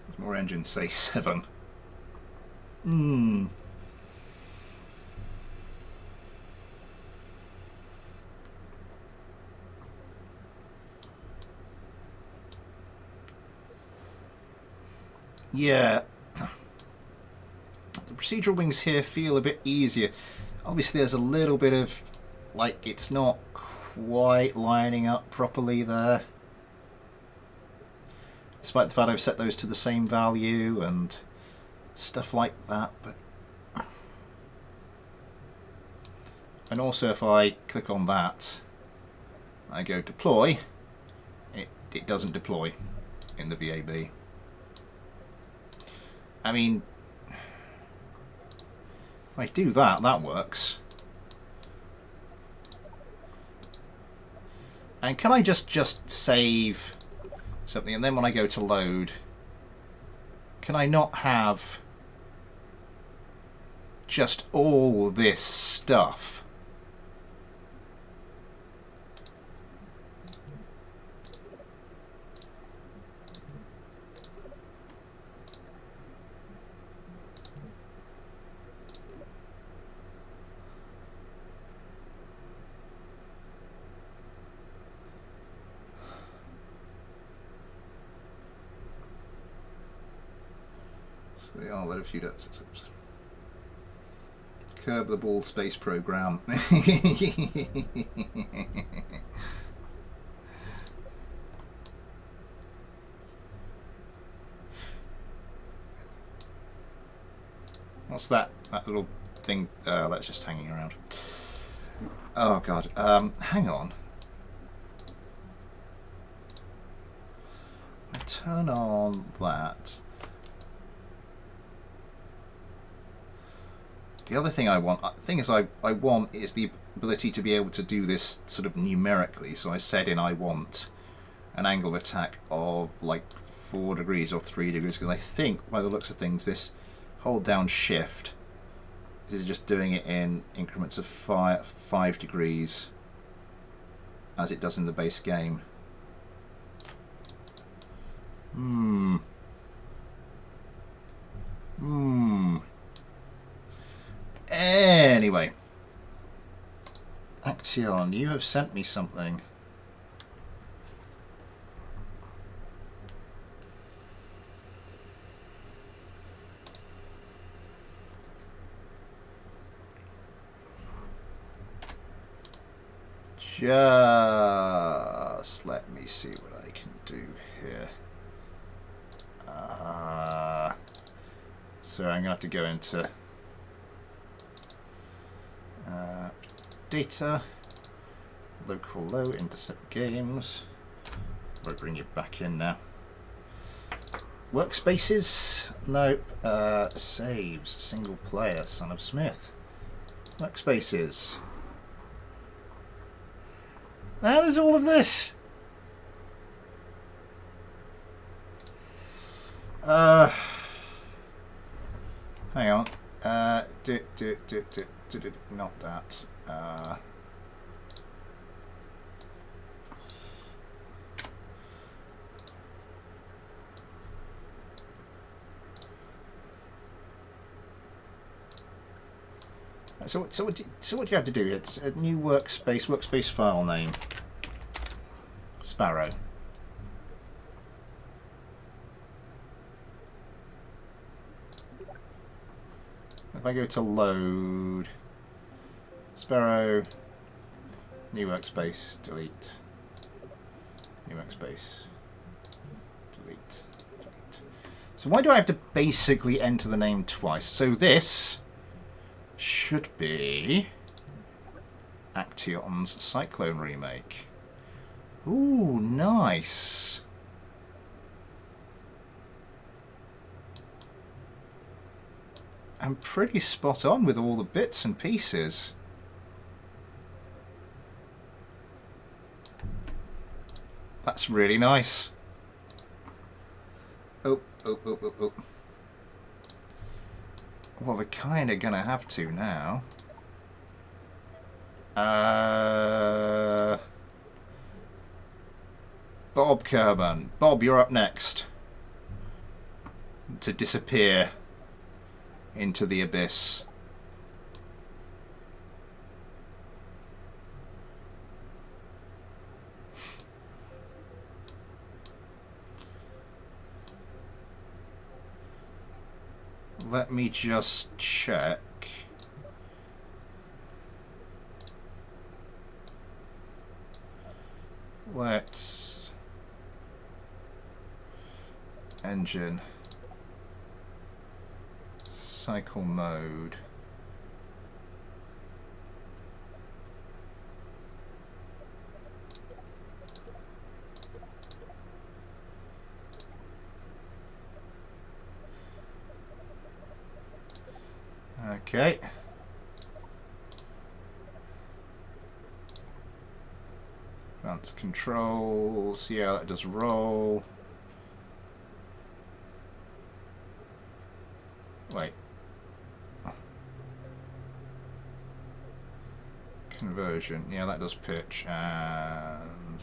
There's more engines, say 7. Yeah. The procedural wings here feel a bit easier. Obviously there's a little bit of, like, it's not quite lining up properly there. Despite the fact I've set those to the same value and stuff like that. But and also if I click on that, I go deploy, it doesn't deploy in the VAB. I mean, if I do that, that works. And can I just save something, and then when I go to load, can I not have just all this stuff? They are let a few debts accept. Kerbal Space Program. What's that? That little thing? That's just hanging around. Oh god. Hang on. I turn on that. The other thing I want, I want is the ability to be able to do this sort of numerically. So I said I want an angle of attack of like 4 degrees or 3 degrees, because I think by the looks of things, this hold down shift, this is just doing it in increments of 5 degrees, as it does in the base game. Anyway, Action, you have sent me something. Just let me see what I can do here. So I'm going to have to go into data, local low, intercept games. I'll bring you back in now. Workspaces, nope. Saves, single player, Son of Smith. Workspaces. How is all of this? Hang on. Not that. So what do you have to do here? It's a new workspace file name. Sparrow. If I go to load, Sparrow, new workspace, delete, new workspace, delete, delete. So why do I have to basically enter the name twice? So this should be Action's Cyclone remake. Ooh, nice. I'm pretty spot on with all the bits and pieces. That's really nice. Oh. Well, we're kind of going to have to now. Bob Kerbal. Bob, you're up next. To disappear into the abyss. Let me just check. Let's engine cycle mode. Okay. Advanced controls. Yeah, that does roll. Wait. Conversion. Yeah, that does pitch. And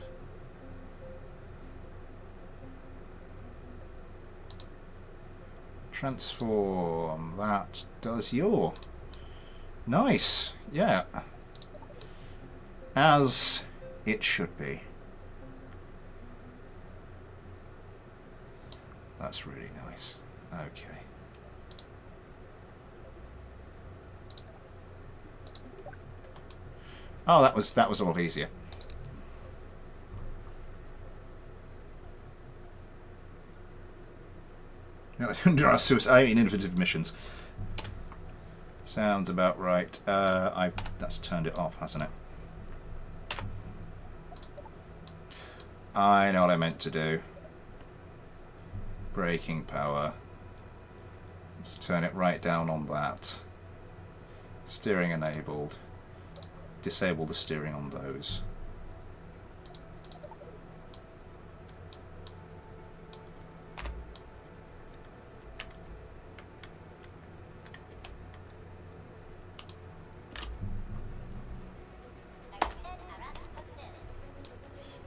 transform. That does yaw. Nice. Yeah. As it should be. That's really nice. Okay. Oh, that was a lot easier. No, I mean innovative missions. Sounds about right. That's turned it off, hasn't it? I know what I meant to do. Braking power. Let's turn it right down on that. Steering enabled. Disable the steering on those.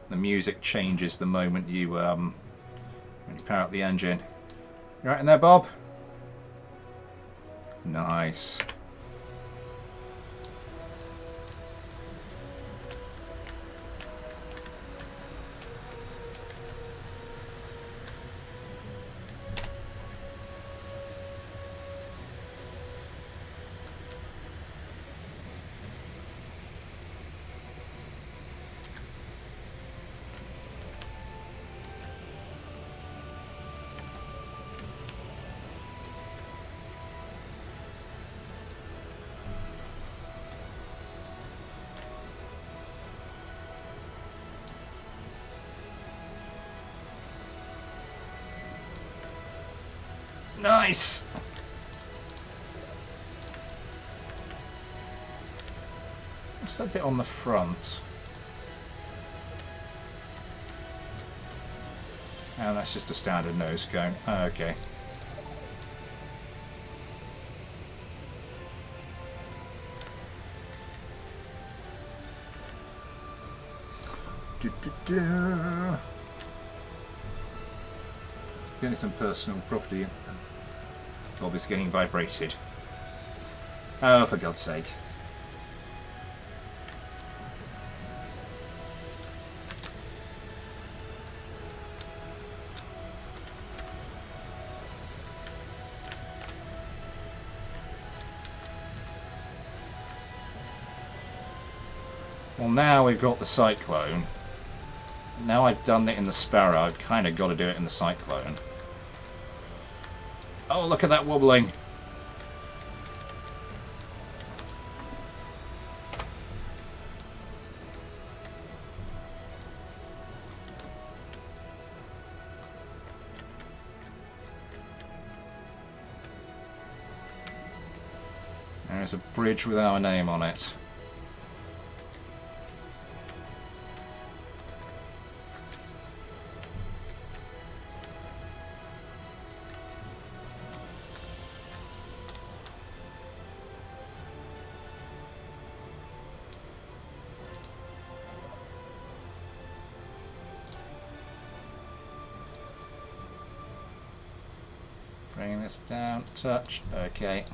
The music changes the moment you when you power up the engine. You right in there, Bob? Nice. Nice! What's that bit on the front? Oh, that's just a standard nose cone. Oh, okay. Getting some personal property. Bob is getting vibrated. Oh, for God's sake. Well, now we've got the Cyclone. Now I've done it in the Sparrow, I've kind of got to do it in the Cyclone. Oh, look at that wobbling. There's a bridge with our name on it. Bring this down, touch, okay.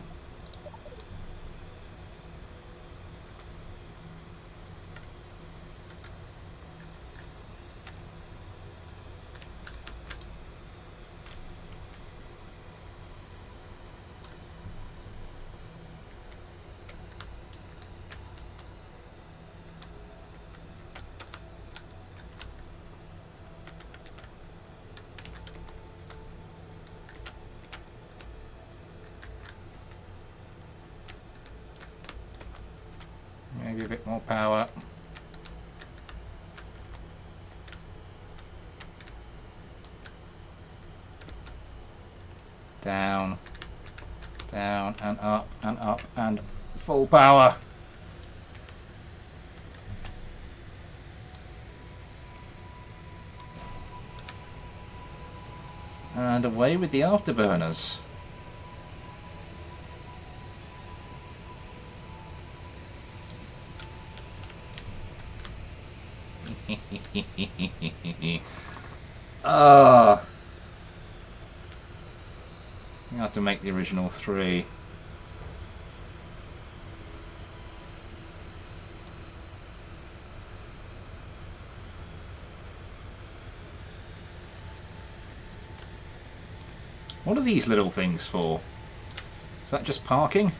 Maybe a bit more power. Down, down and up and full power. And away with the afterburners. Ah, you have to make the original 3. What are these little things for? Is that just parking?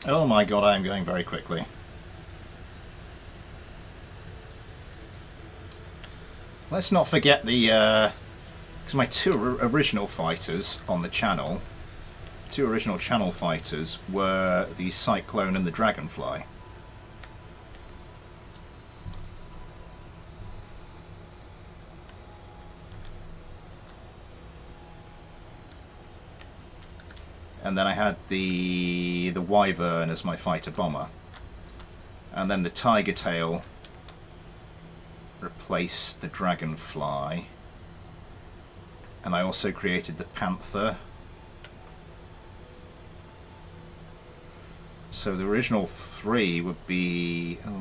Oh my god, I am going very quickly. Let's not forget the, because my two original fighters on the channel, two original channel fighters were the Cyclone and the Dragonfly. And then I had the Wyvern as my fighter bomber. And then the Tiger Tail replaced the Dragonfly. And I also created the Panther. So the original three would be... Oh,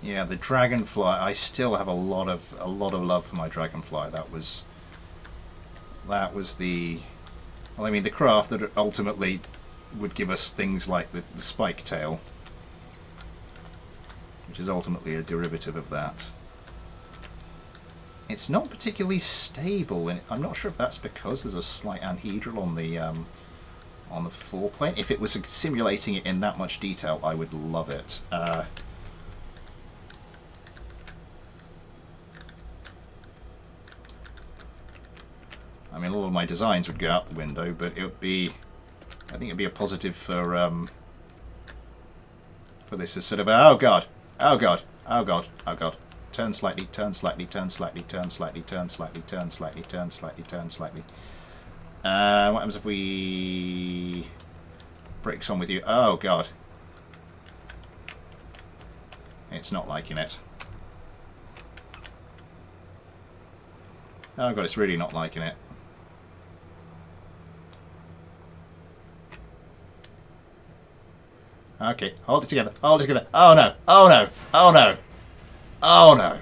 yeah, the Dragonfly. I still have a lot of love for my Dragonfly. That was the, well, I mean, the craft that ultimately would give us things like the Spike Tail, which is ultimately a derivative of that. It's not particularly stable, and I'm not sure if that's because there's a slight anhedral on the foreplane. If it was simulating it in that much detail, I would love it. I mean, all of my designs would go out the window, but it would be, I think it'd be a positive for this is sort of, oh god, oh god, oh god, oh god. Turn slightly, turn slightly, turn slightly, turn slightly, turn slightly, turn slightly, turn slightly, turn slightly. What happens if we brakes on with you? Oh god. It's not liking it. Oh god, it's really not liking it. Okay, hold it together, hold it together. Oh no, oh no, oh no, oh no.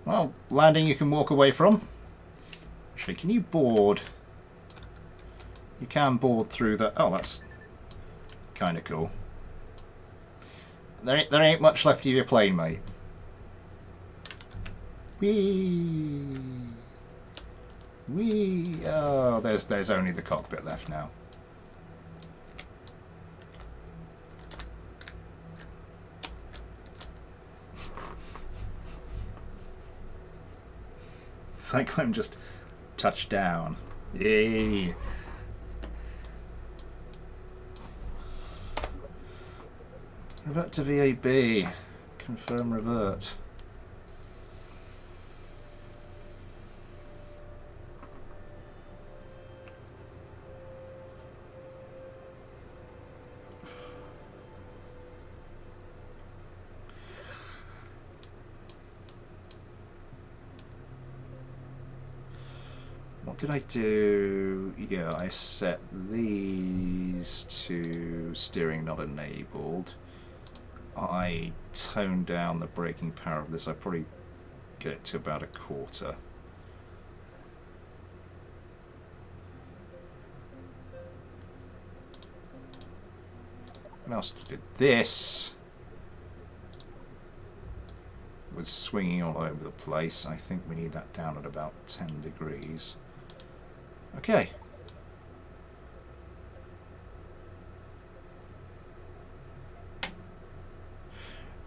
Well, landing you can walk away from. Actually, can you board? You can board through the... Oh, that's kind of cool. There ain't much left of your plane, mate. Whee! Whee! Oh, there's only the cockpit left now. Cyclone just touched down. Yay! Revert to VAB. Confirm revert. What did I do? Yeah, I set these to steering not enabled. I toned down the braking power of this. I probably get it to about a quarter. What else did this? Was swinging all over the place. I think we need that down at about 10 degrees. Okay.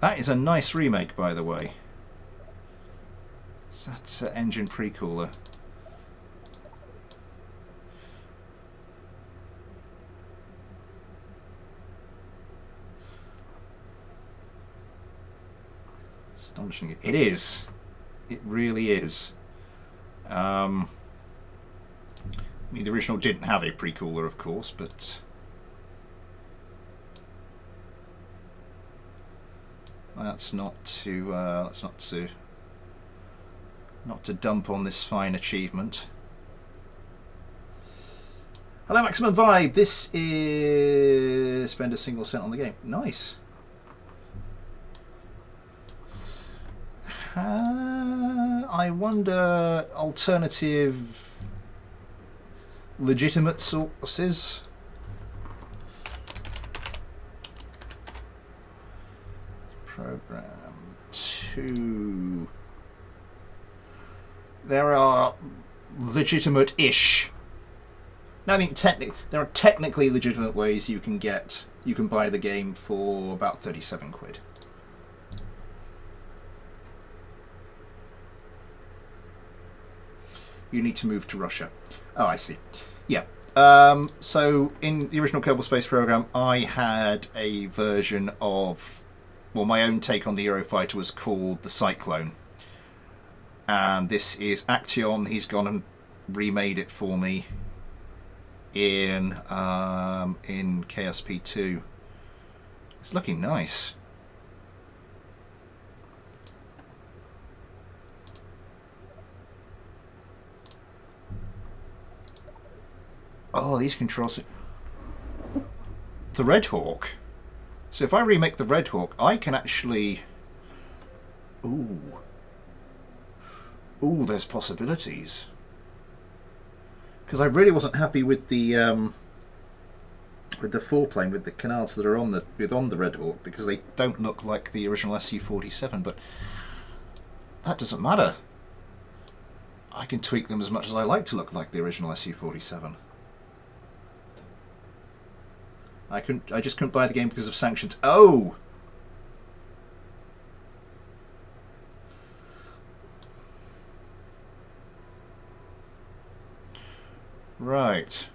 That is a nice remake, by the way. Is that engine pre-cooler? Astonishing. It is. It really is. I mean, the original didn't have a pre-cooler, of course, but that's not to dump on this fine achievement. Hello, Maximum Vibe. This is spend a single cent on the game. Nice. I wonder alternative legitimate sources. Program 2. There are legitimate-ish. No, I mean there are technically legitimate ways you can buy the game for about 37 quid. You need to move to Russia. Oh, I see. Yeah. So in the original Kerbal Space Program, I had a version of, well, my own take on the Eurofighter was called the Cyclone, and this is Action. He's gone and remade it for me in KSP2. It's looking nice. Oh, these controls. The Red Hawk. So if I remake the Red Hawk, I can actually... Ooh. Ooh, there's possibilities. Because I really wasn't happy with the foreplane, with the canards that are on the Red Hawk, because they don't look like the original Su-47, but that doesn't matter. I can tweak them as much as I like to look like the original Su-47. I just couldn't buy the game because of sanctions. Oh! Right.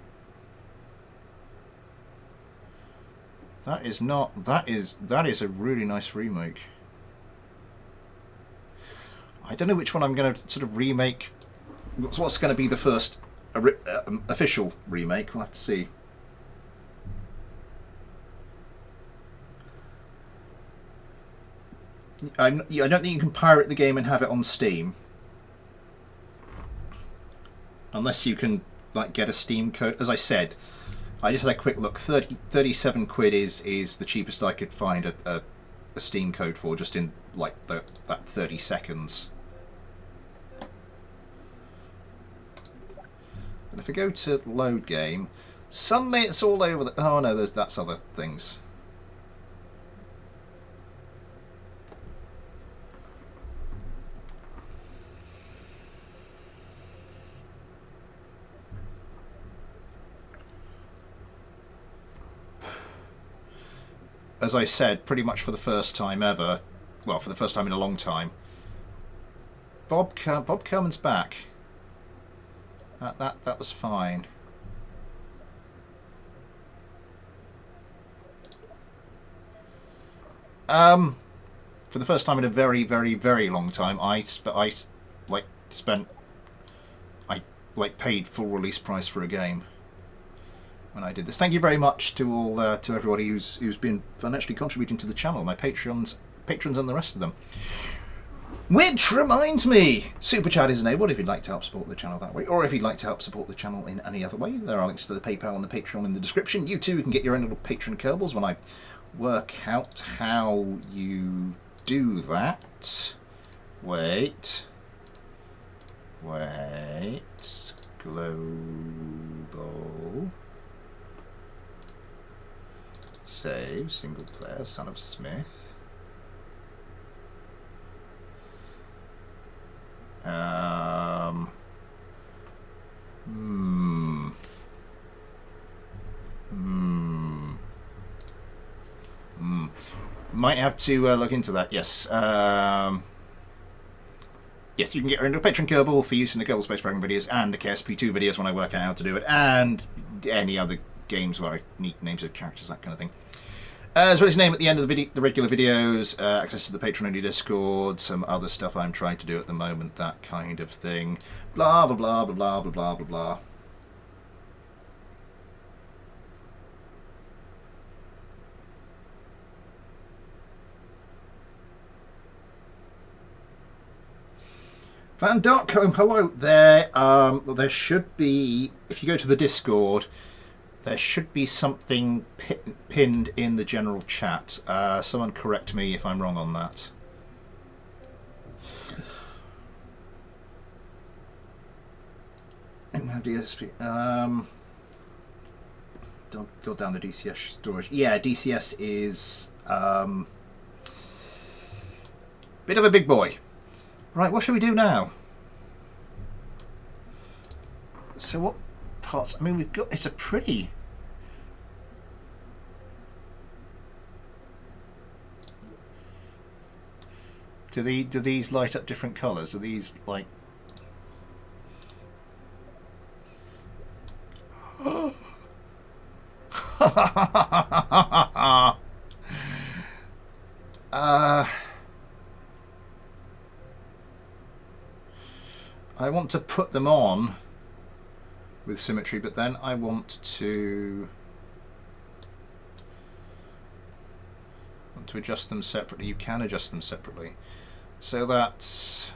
That is a really nice remake. I don't know which one I'm going to sort of remake. What's going to be the first official remake? We'll have to see. I don't think you can pirate the game and have it on Steam, unless you can like get a Steam code. As I said, I just had a quick look. 37 quid is the cheapest I could find a Steam code for, just in like that 30 seconds. And if I go to load game, suddenly it's all over the... Oh no, that's other things. As I said, pretty much for the first time ever, well, for the first time in a long time, Bob Kerman's back. That was fine. For the first time in a very, very, very long time, I paid full release price for a game when I did this. Thank you very much to all to everybody who's been financially contributing to the channel, my patrons and the rest of them. Which reminds me, Super Chat is enabled if you'd like to help support the channel that way, or if you'd like to help support the channel in any other way. There are links to the PayPal and the Patreon in the description. You too can get your own little Patreon Kerbals when I work out how you do that. Wait. Global. Save, single player, Son of Smith. Might have to look into that. Yes. Yes, you can get into a Patreon Kerbal for use in the Kerbal Space Program videos and the KSP2 videos when I work out how to do it, and any other games where I need names of characters, that kind of thing. As well as name at the end of the video, the regular videos, access to the Patreon-only Discord, some other stuff I'm trying to do at the moment, that kind of thing. Blah, blah, blah, blah, blah, blah, blah, blah, blah. Van Darkcombe, hello there. There should be, if you go to the Discord, there should be something pinned in the general chat. Someone correct me if I'm wrong on that. DSP. Don't go down the DCS storage. Yeah, DCS is bit of a big boy. Right, what should we do now? So what parts? I mean, we've got. It's a pretty. Do these light up different colours? Are these like? I want to put them on with symmetry, but then I want to adjust them separately. You can adjust them separately. So that's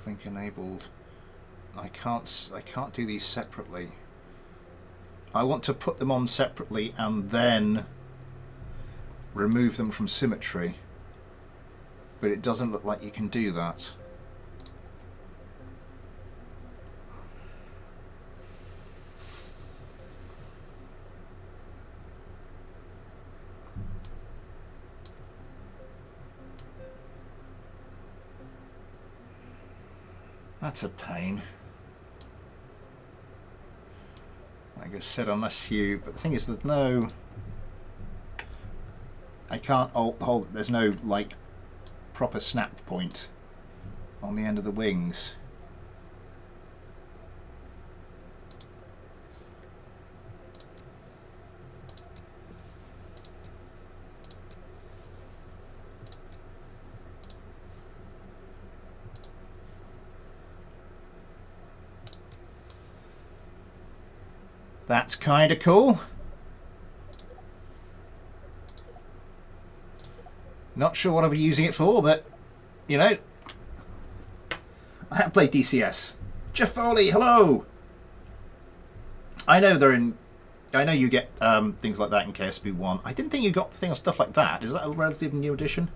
link enabled. I can't do these separately. I want to put them on separately and then remove them from symmetry, but it doesn't look like you can do that. That's a pain. Like I said, unless you... But the thing is, there's no... I can't hold... There's no, like, proper snap point on the end of the wings. That's kind of cool. Not sure what I'll be using it for, but, you know. I haven't played DCS. Jeff Foley, hello! I know they're in... I know you get things like that in KSP1. I didn't think you got stuff like that. Is that a relatively new addition?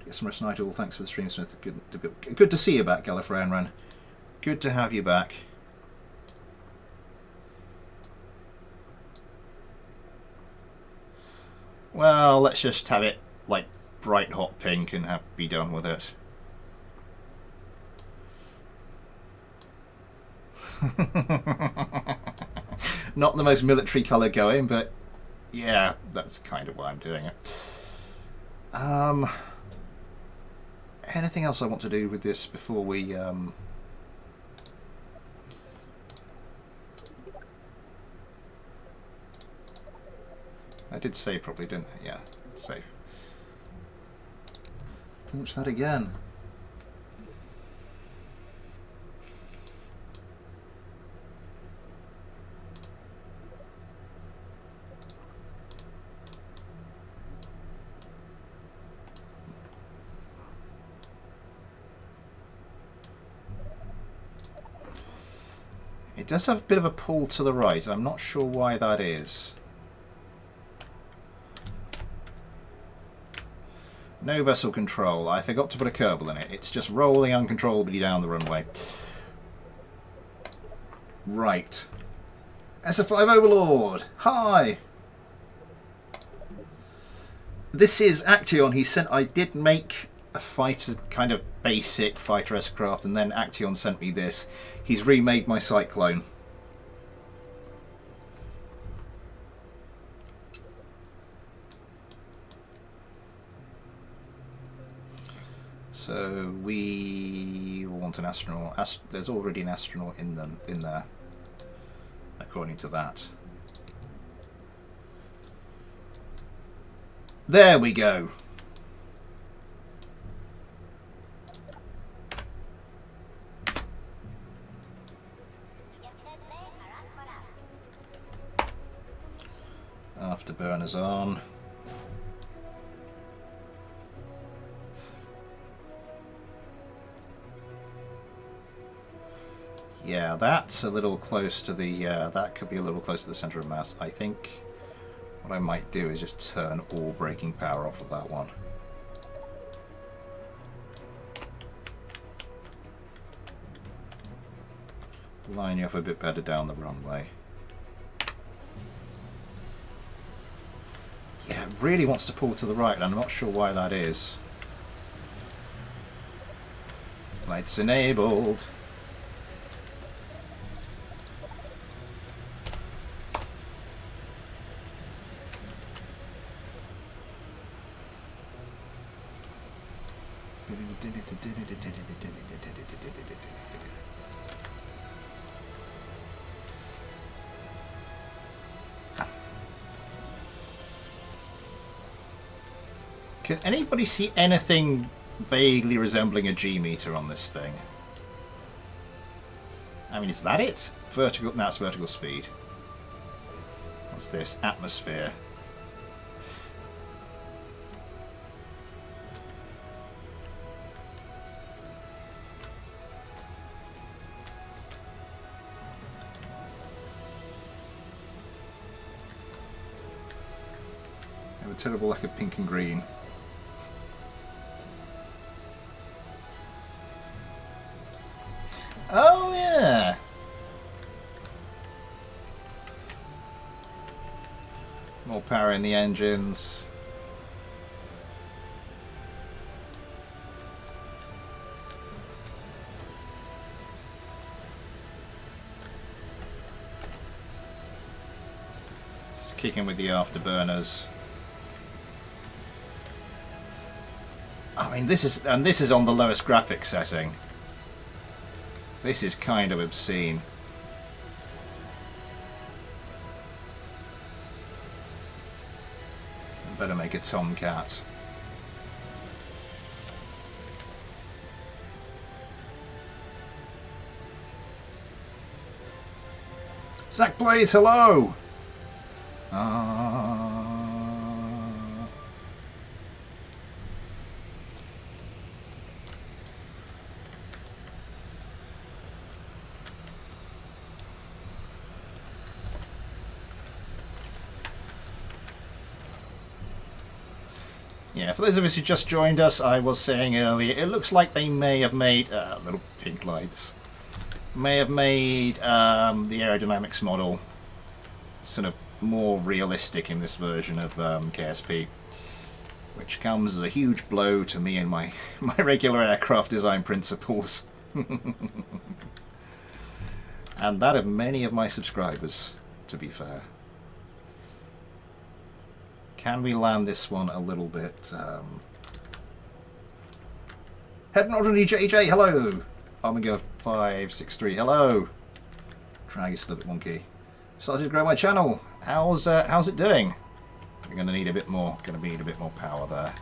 Get some rest night all. Thanks for the stream, Smith. Good to see you back, Gallifrey and Ran. Good to have you back. Well, let's just have it like bright hot pink and be done with it. Not the most military colour going, but yeah, that's kind of why I'm doing it. Anything else I want to do with this before we... I did save properly, didn't I? Yeah, save. Launch that again. It does have a bit of a pull to the right. I'm not sure why that is. No vessel control. I forgot to put a Kerbal in it. It's just rolling uncontrollably down the runway. Right. SF5 Overlord. Hi. This is Action. He sent. I did make a fighter, kind of basic fighter S-craft, and then Action sent me this. He's remade my Cyclone. So we want an astronaut. There's already an astronaut in there, according to that. There we go. Afterburners on. Yeah, that's a little close to the, that could be a little close to the centre of mass. I think what I might do is just turn all braking power off of that one. Line you up a bit better down the runway. Yeah, it really wants to pull to the right, and I'm not sure why that is. Lights enabled. Can anybody see anything vaguely resembling a G-meter on this thing? I mean, is that it? Vertical, that's vertical speed. What's this? Atmosphere. I have a terrible lack of pink and green. Oh yeah. More power in the engines. Just kicking with the afterburners. I mean, this is on the lowest graphics setting. This is kind of obscene. Better make a Tomcat. Zach Blaze, hello! Yeah, for those of us who just joined us, I was saying earlier, it looks like they may have made little pink lights. May have made the aerodynamics model sort of more realistic in this version of KSP, which comes as a huge blow to me and my regular aircraft design principles, and that of many of my subscribers, to be fair. Can we land this one a little bit? Head Nod JJ, hello! Omega 563, hello! Drag is a little bit wonky. Started to grow my channel. How's it doing? We're gonna need a bit more. Gonna need a bit more power there.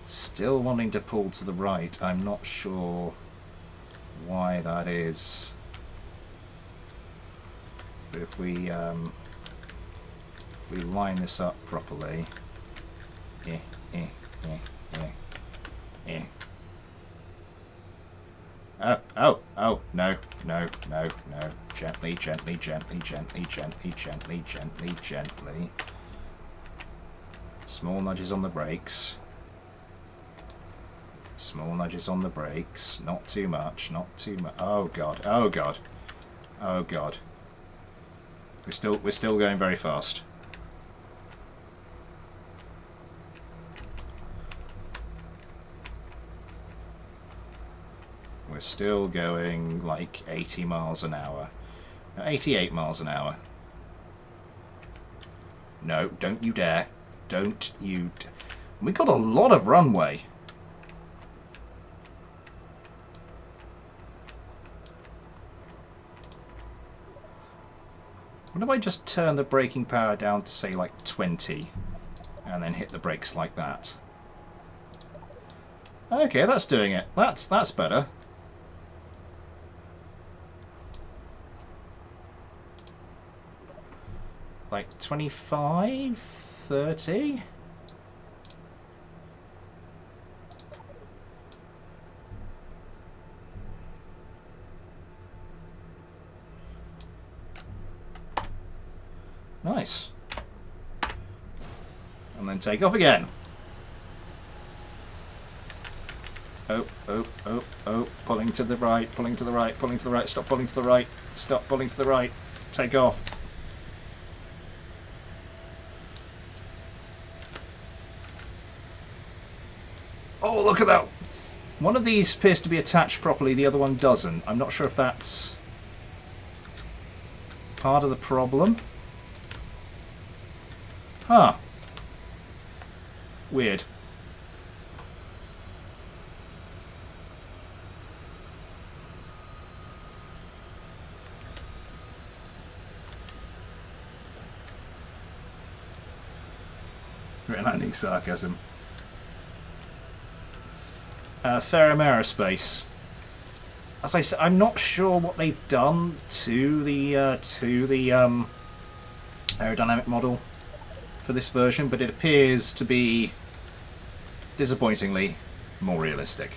Still wanting to pull to the right. I'm not sure why that is. But if we line this up properly. Oh, no. Gently. Small nudges on the brakes. Small nudges on the brakes. Not too much, Oh god. We're still going very fast. We're still going like 80 miles an hour. No, 88 miles an hour. No, don't you dare. Don't you... We got a lot of runway. What if I just turn the braking power down to, say, like 20, and then hit the brakes like that? Okay, that's doing it. That's better. Like 25, 30? Nice. And then take off again. Oh, oh, oh, oh. Pulling to the right, pulling to the right, pulling to the right. Stop pulling to the right. Stop pulling to the right. Take off. Oh, look at that. One of these appears to be attached properly, the other one doesn't. I'm not sure if that's part of the problem. Huh. Weird. Landing sarcasm. Ferrum Aerospace. As I said, I'm not sure what they've done to the aerodynamic model for this version, but it appears to be disappointingly more realistic.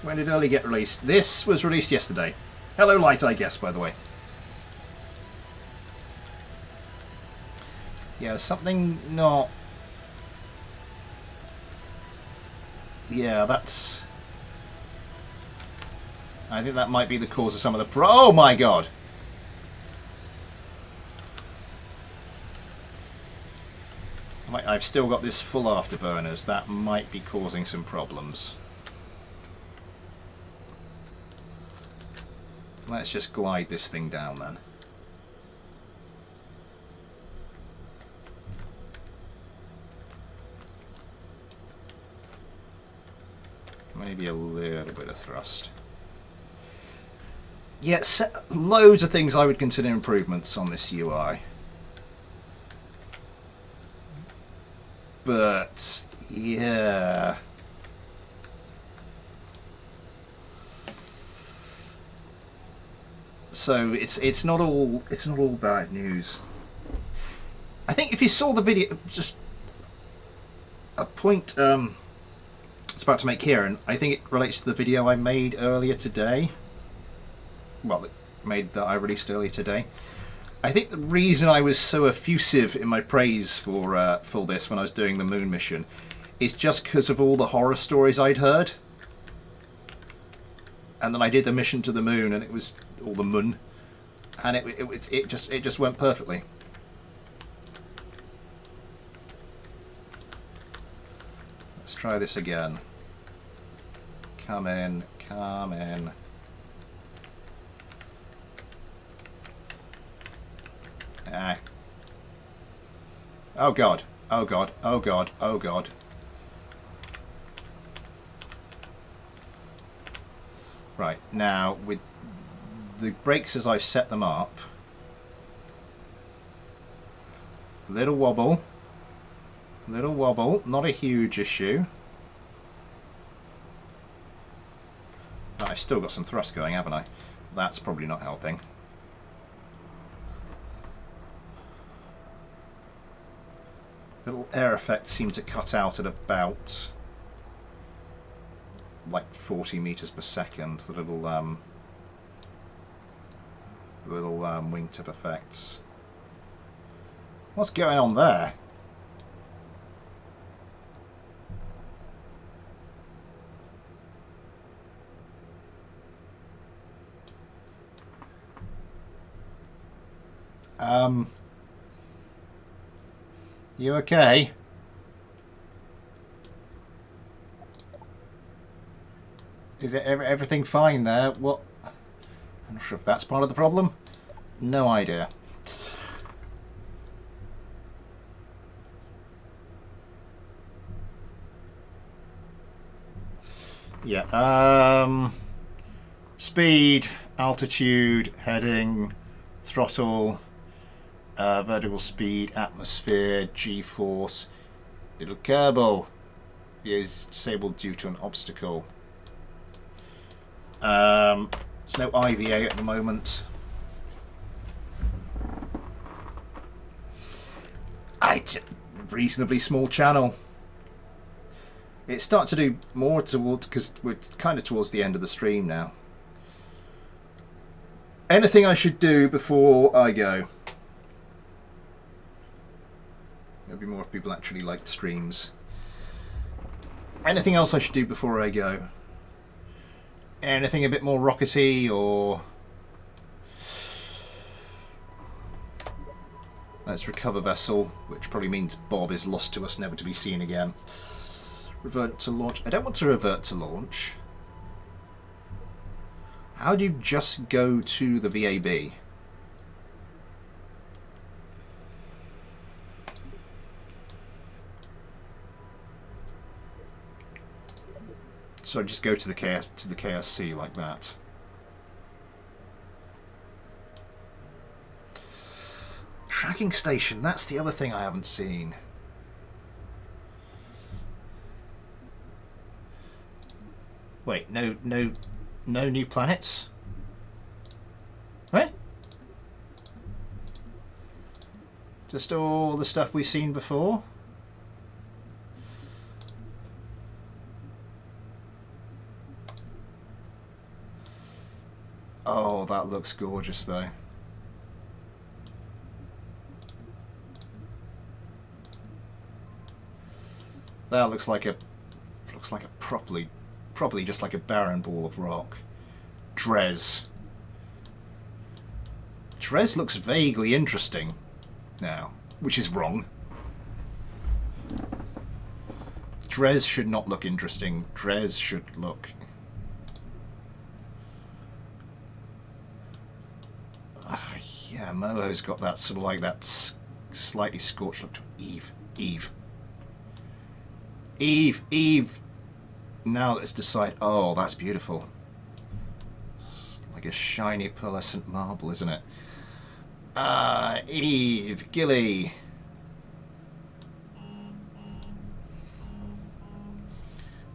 When did Early get released? This was released yesterday. Hello, Light, I guess, by the way. Yeah, something not... Yeah, that's... I think that might be the cause of some of the oh my god! I've still got this full afterburners. That might be causing some problems. Let's just glide this thing down then. Maybe a little bit of thrust. Yeah, loads of things I would consider improvements on this UI. But yeah. So it's not all bad news. I think if you saw the video, just a point it's about to make here, and I think it relates to the video I made earlier today. Well, that I released earlier today. I think the reason I was so effusive in my praise for this when I was doing the moon mission is just because of all the horror stories I'd heard. And then I did the mission to the moon, and it was all the moon, and it just went perfectly. Let's try this again. Come in, come in. Ah. Oh god, oh god, oh god, oh god. Right, now with the brakes as I've set them up, little wobble, not a huge issue. But I've still got some thrust going, haven't I? That's probably not helping. Little air effects seem to cut out at about like 40 meters per second. The little wingtip effects. What's going on there? You okay? Is it everything fine there? What? I'm not sure if that's part of the problem. No idea. Yeah. Speed, altitude, heading, throttle, vertical speed, atmosphere, G-force. Little Kerbal is disabled due to an obstacle. There's no IVA at the moment. It's a reasonably small channel. It's starting to do more toward, because we're kind of towards the end of the stream now. Anything I should do before I go? There'll be more if people actually liked streams. Anything else I should do before I go? Anything a bit more rockety or... Let's recover vessel, which probably means Bob is lost to us, never to be seen again. Revert to launch. I don't want to revert to launch. How do you just go to the VAB? So I just go to the KSC like that. Tracking station, that's the other thing I haven't seen. Wait, no new planets? What? Just all the stuff we've seen before? Oh, that looks gorgeous though. That looks like a properly just like a barren ball of rock. Dres looks vaguely interesting now, which is wrong. Dres should not look interesting. Dres should look... yeah, Moho's got that sort of like that slightly scorched look to Eve. Now let's decide. Oh, that's beautiful. Like a shiny pearlescent marble, isn't it? Eve, Gilly.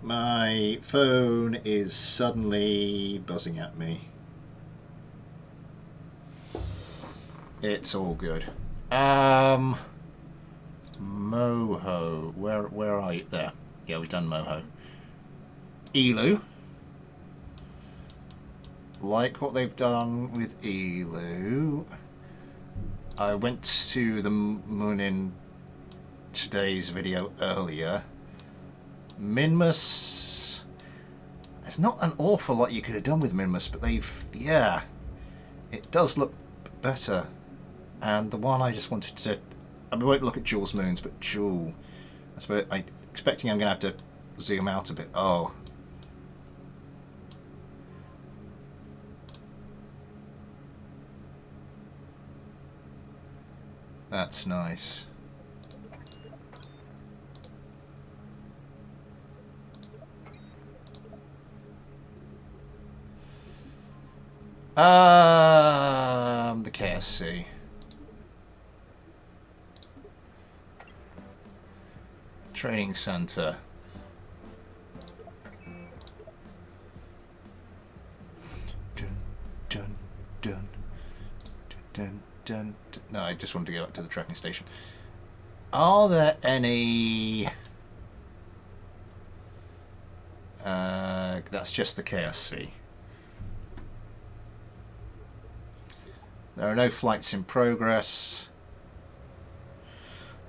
My phone is suddenly buzzing at me. It's all good. Moho. Where are you? There. Yeah, we've done Moho. Elu. Like what they've done with Elu. I went to the moon in today's video earlier. Minmus. There's not an awful lot you could have done with Minmus, but they've... yeah. It does look better. And the one I just wanted to... I won't look at Jewel's moons, but Jewel... I suppose I'm expecting I'm going to have to zoom out a bit. Oh. That's nice. The KSC. Training center. Dun. No, I just wanted to go up to the tracking station. Are there any... that's just the KSC. There are no flights in progress.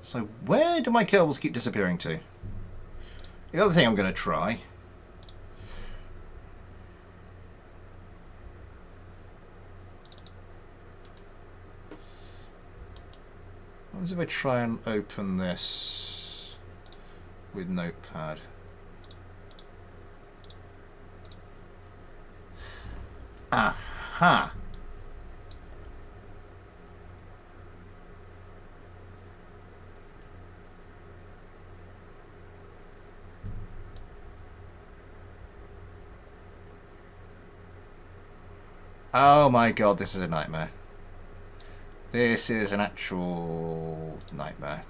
So where do my Kerbals keep disappearing to? The other thing I'm going to try... what if I try and open this with Notepad? Aha! Oh my god, this is a nightmare. This is an actual nightmare.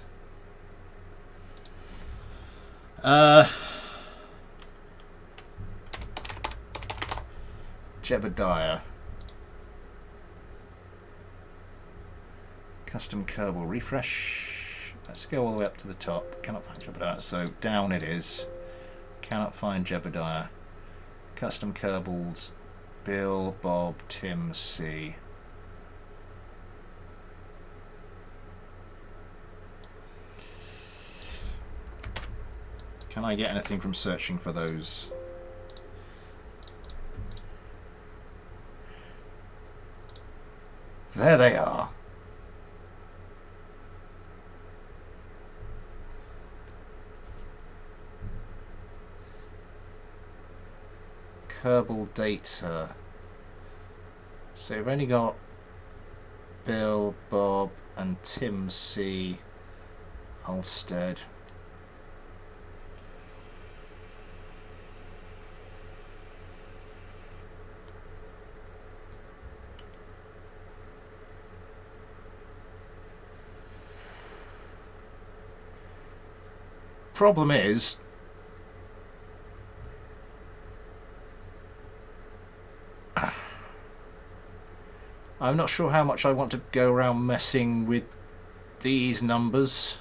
Jebediah. Custom Kerbal refresh. Let's go all the way up to the top. Cannot find Jebediah. So down it is. Cannot find Jebediah. Custom Kerbals. Bill, Bob, Tim, C. Can I get anything from searching for those? There they are. Kerbal data. So we've only got Bill, Bob, and Tim C. Ulstead. Problem is, I'm not sure how much I want to go around messing with these numbers.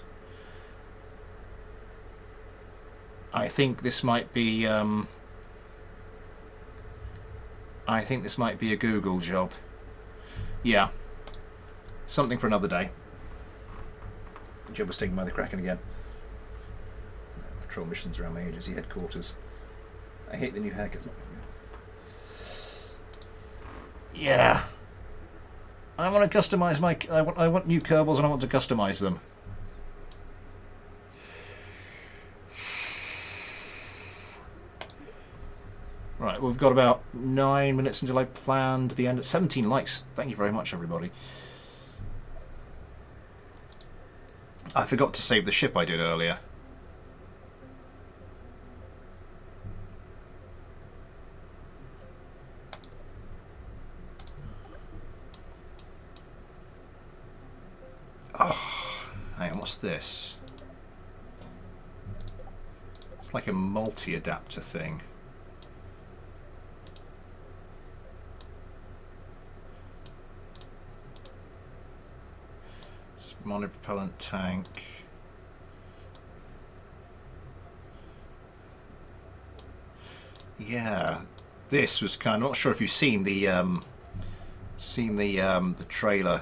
I think this might be a Google job. Yeah, something for another day. The job was taken by the Kraken again. Patrol missions around my agency headquarters. I hate the new haircut. Yeah. I want to customize my. I want new Kerbals and I want to customize them. Right, we've got about 9 minutes until I planned the end at 17 likes. Thank you very much, everybody. I forgot to save the ship I did earlier. Oh, hang on, what's this? It's like a multi-adapter thing. It's monopropellant tank. Yeah, this was kind of, not sure if you've seen the trailer.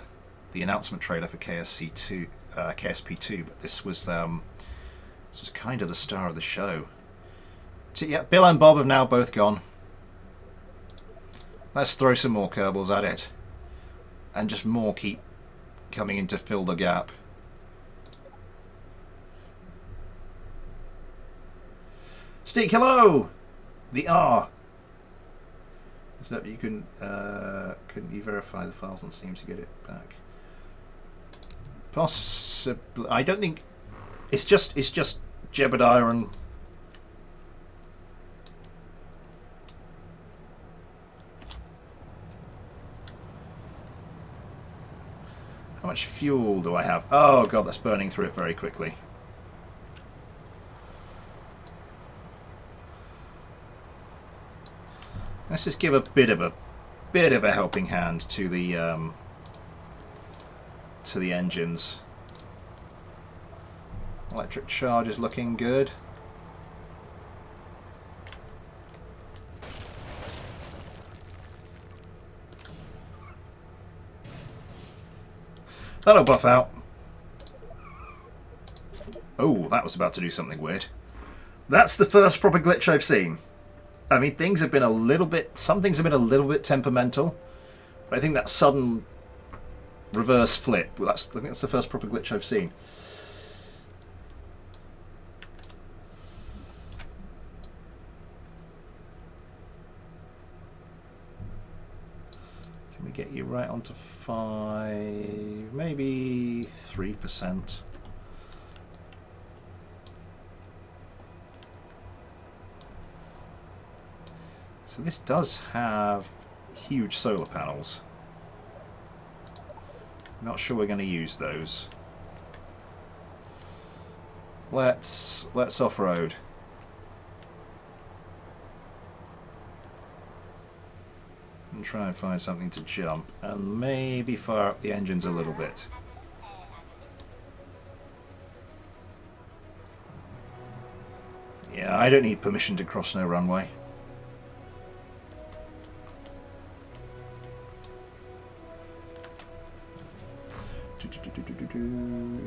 The announcement trailer for KSP2, but this was kind of the star of the show. So, yeah, Bill and Bob have now both gone. Let's throw some more Kerbals at it, and just more keep coming in to fill the gap. Steak, hello. The R. Is that you couldn't you verify the files on Steam to get it back? Possibly. I don't think it's just Jebediah and how much fuel do I have? Oh god, that's burning through it very quickly. Let's just give a bit of a helping hand to the engines. Electric charge is looking good. That'll buff out. Oh, that was about to do something weird. That's the first proper glitch I've seen. I mean, things have been a little bit. Some things have been a little bit temperamental, but I think that sudden reverse flip. Well, I think that's the first proper glitch I've seen. Can we get you right onto 5, maybe 3%? So this does have huge solar panels. Not sure we're going to use those. Let's off-road. And try and find something to jump, and maybe fire up the engines a little bit. Yeah, I don't need permission to cross no runway.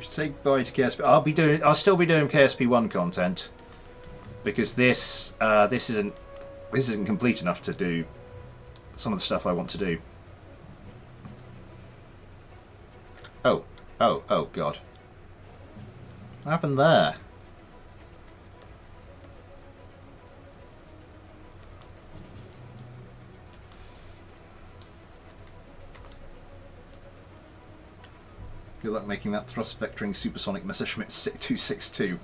Say bye to KSP. I'll still be doing KSP1 content because this isn't complete enough to do some of the stuff I want to do. Oh God! What happened there? Good luck making that thrust vectoring supersonic Messerschmitt 262.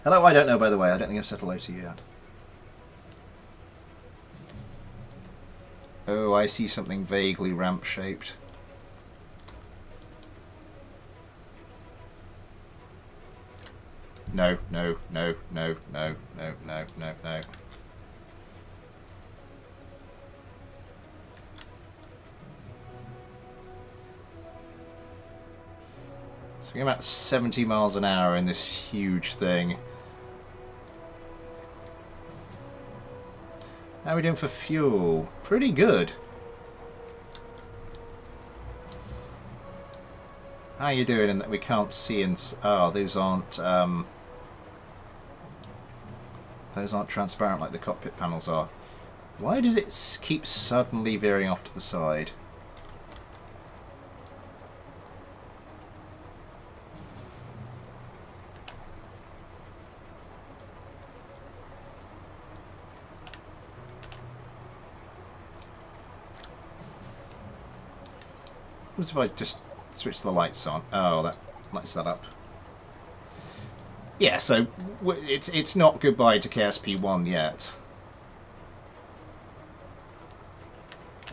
Hello, I don't know, by the way. I don't think I've said hello to you yet. Oh, I see something vaguely ramp-shaped. No. So we're about 70 miles an hour in this huge thing. How are we doing for fuel? Pretty good. How are you doing in that we can't see in... Oh, those aren't transparent like the cockpit panels are. Why does it keep suddenly veering off to the side? What if I just switch the lights on? Oh, that lights that up. Yeah, so it's not goodbye to KSP1 yet.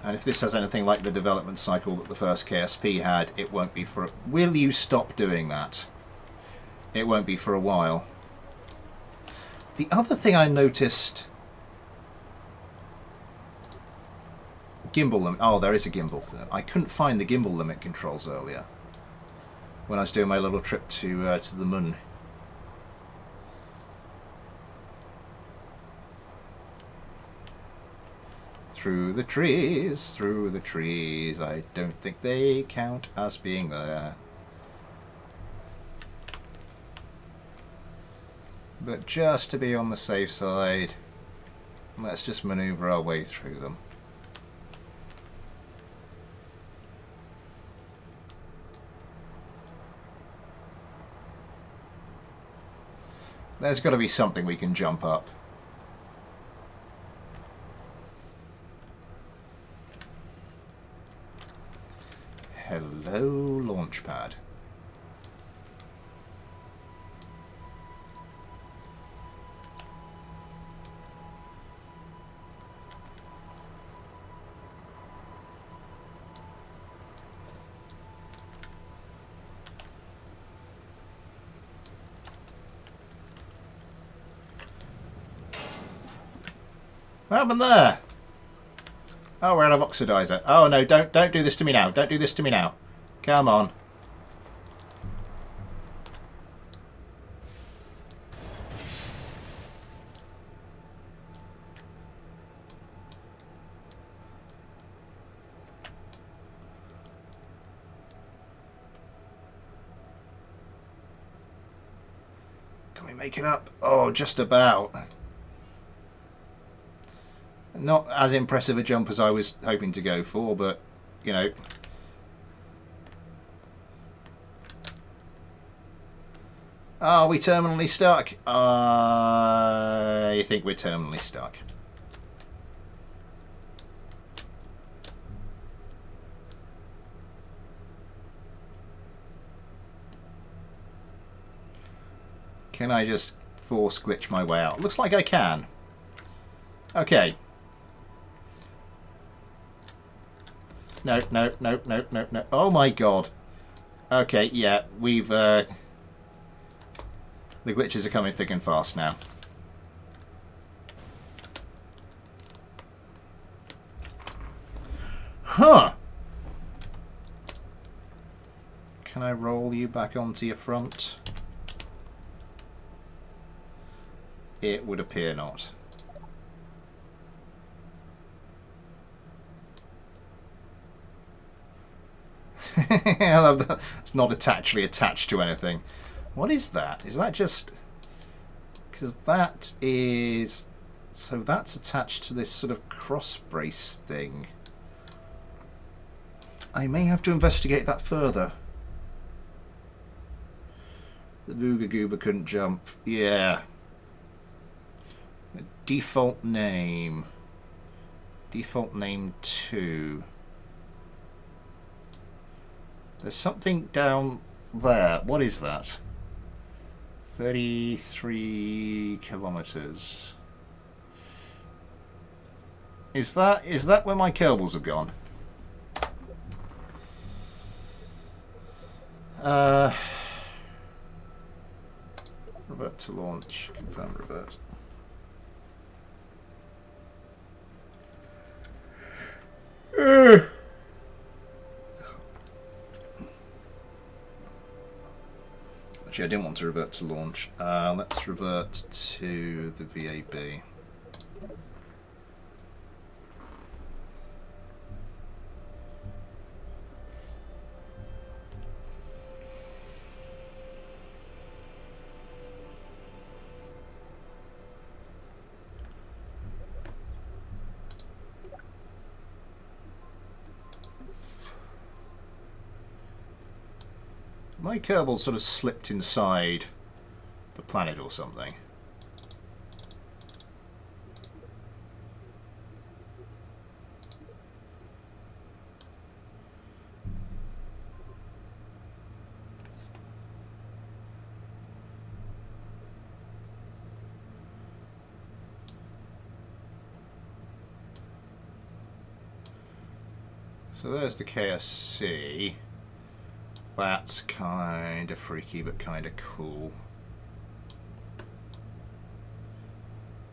And if this has anything like the development cycle that the first KSP had, it won't be for... Will you stop doing that? It won't be for a while. The other thing I noticed... Gimbal limit. Oh, there is a gimbal thing. I couldn't find the gimbal limit controls earlier when I was doing my little trip to the moon. Through the trees. I don't think they count as being there. But just to be on the safe side, let's just maneuver our way through them. There's got to be something we can jump up. Hello, launchpad. What happened there? Oh, we're out of oxidizer. Oh no, don't do this to me now. Don't do this to me now. Come on. Can we make it up? Oh, just about. Not as impressive a jump as I was hoping to go for, but, you know. Are we terminally stuck? I think we're terminally stuck. Can I just force glitch my way out? Looks like I can. Okay. no, no, no, no, no, no. Oh my god. Okay, yeah, we've... the glitches are coming thick and fast now. Huh. Can I roll you back onto your front? It would appear not. I love that. It's not actually attached to anything. What is that? Is that just... Because that is... So that's attached to this sort of cross brace thing. I may have to investigate that further. The Booga Goober couldn't jump. Yeah. Default name. Default name 2. There's something down there. What is that? 33 kilometers. Is that where my Kerbals have gone? Revert to launch. Confirm revert. Actually, I didn't want to revert to launch. Let's revert to the VAB. My Kerbal sort of slipped inside the planet or something. So there's the KSC. That's kind of freaky, but kind of cool.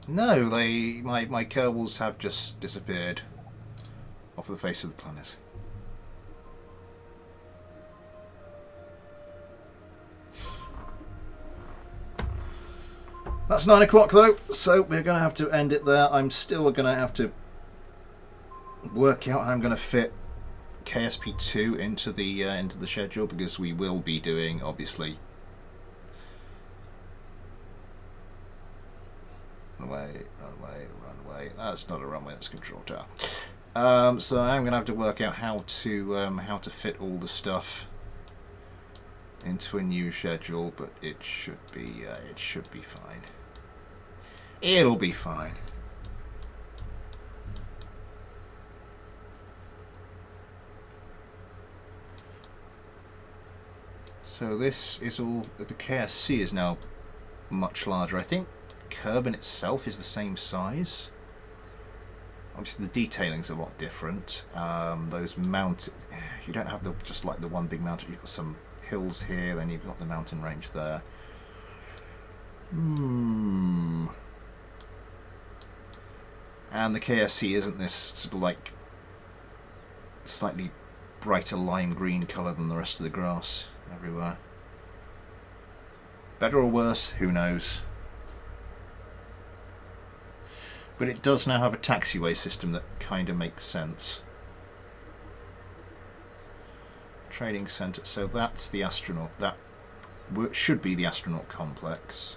No, my Kerbals have just disappeared off the face of the planet. That's 9 o'clock though, so we're going to have to end it there. I'm still going to have to work out how I'm going to fit KSP2 into the schedule, because we will be doing, obviously, runway. That's not a runway, that's a control tower. So I'm going to have to work out how to fit all the stuff into a new schedule, but it should be fine. It'll be fine. So this is all, the KSC is now much larger. I think Kerbin itself is the same size. Obviously the detailing's a lot different. Those you don't have just like the one big mountain, you've got some hills here, then you've got the mountain range there. And the KSC isn't this sort of like slightly brighter lime green colour than the rest of the grass everywhere. Better or worse, who knows. But it does now have a taxiway system that kind of makes sense. Trading centre, so that's the astronaut, that should be the astronaut complex.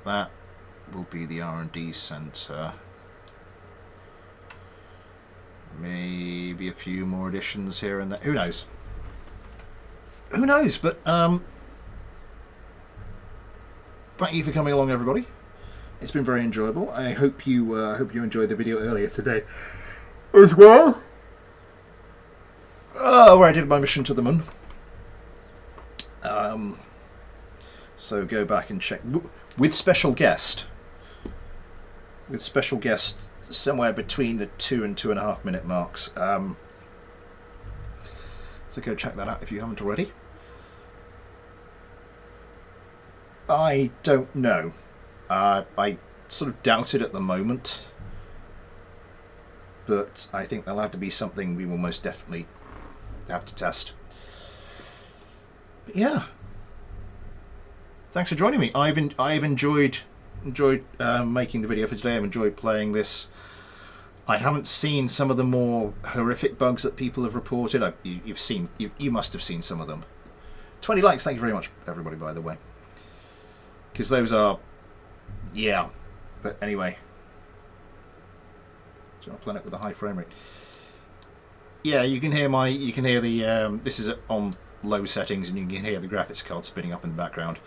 That will be the R&D centre. Maybe a few more additions here and there, who knows? Who knows, but thank you for coming along, everybody. It's been very enjoyable. I hope you enjoyed the video earlier today as well, where I did my mission to the moon. So go back and check with special guest. With special guest somewhere between the 2 and 2.5 minute marks. So go check that out if you haven't already. I don't know. I sort of doubt it at the moment, but I think there'll have to be something we will most definitely have to test. But yeah, thanks for joining me. I've enjoyed making the video for today. I've enjoyed playing this. I haven't seen some of the more horrific bugs that people have reported. You must have seen some of them. 20 likes, thank you very much, everybody, by the way. Because those are, yeah. But anyway, so I'll plan it with a high frame rate. Yeah, you can hear the. This is on low settings, and you can hear the graphics card spinning up in the background.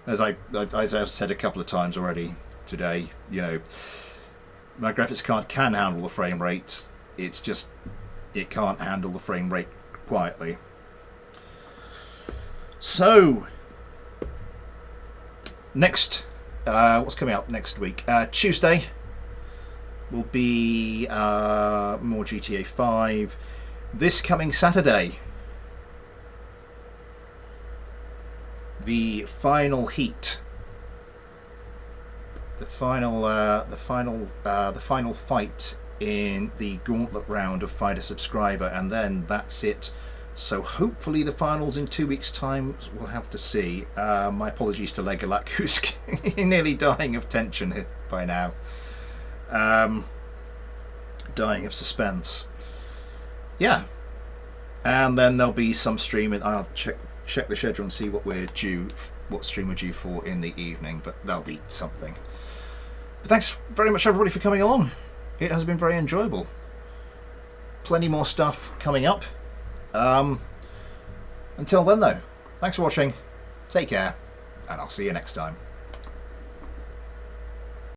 As I've said a couple of times already today, you know, my graphics card can handle the frame rate. It's just it can't handle the frame rate quietly. So next, what's coming up next week? Tuesday will be more GTA 5. This coming Saturday, the final heat, the final fight in the gauntlet round of Find a Subscriber, and then that's it. So hopefully the finals in 2 weeks' time. We'll have to see. My apologies to Legalak, who's nearly dying of tension by now, dying of suspense. Yeah, and then there'll be some streaming. I'll check the schedule and see what stream we're due for in the evening, but that'll be something. But thanks very much, everybody, for coming along. It has been very enjoyable. Plenty more stuff coming up. Until then, though, thanks for watching, take care, and I'll see you next time.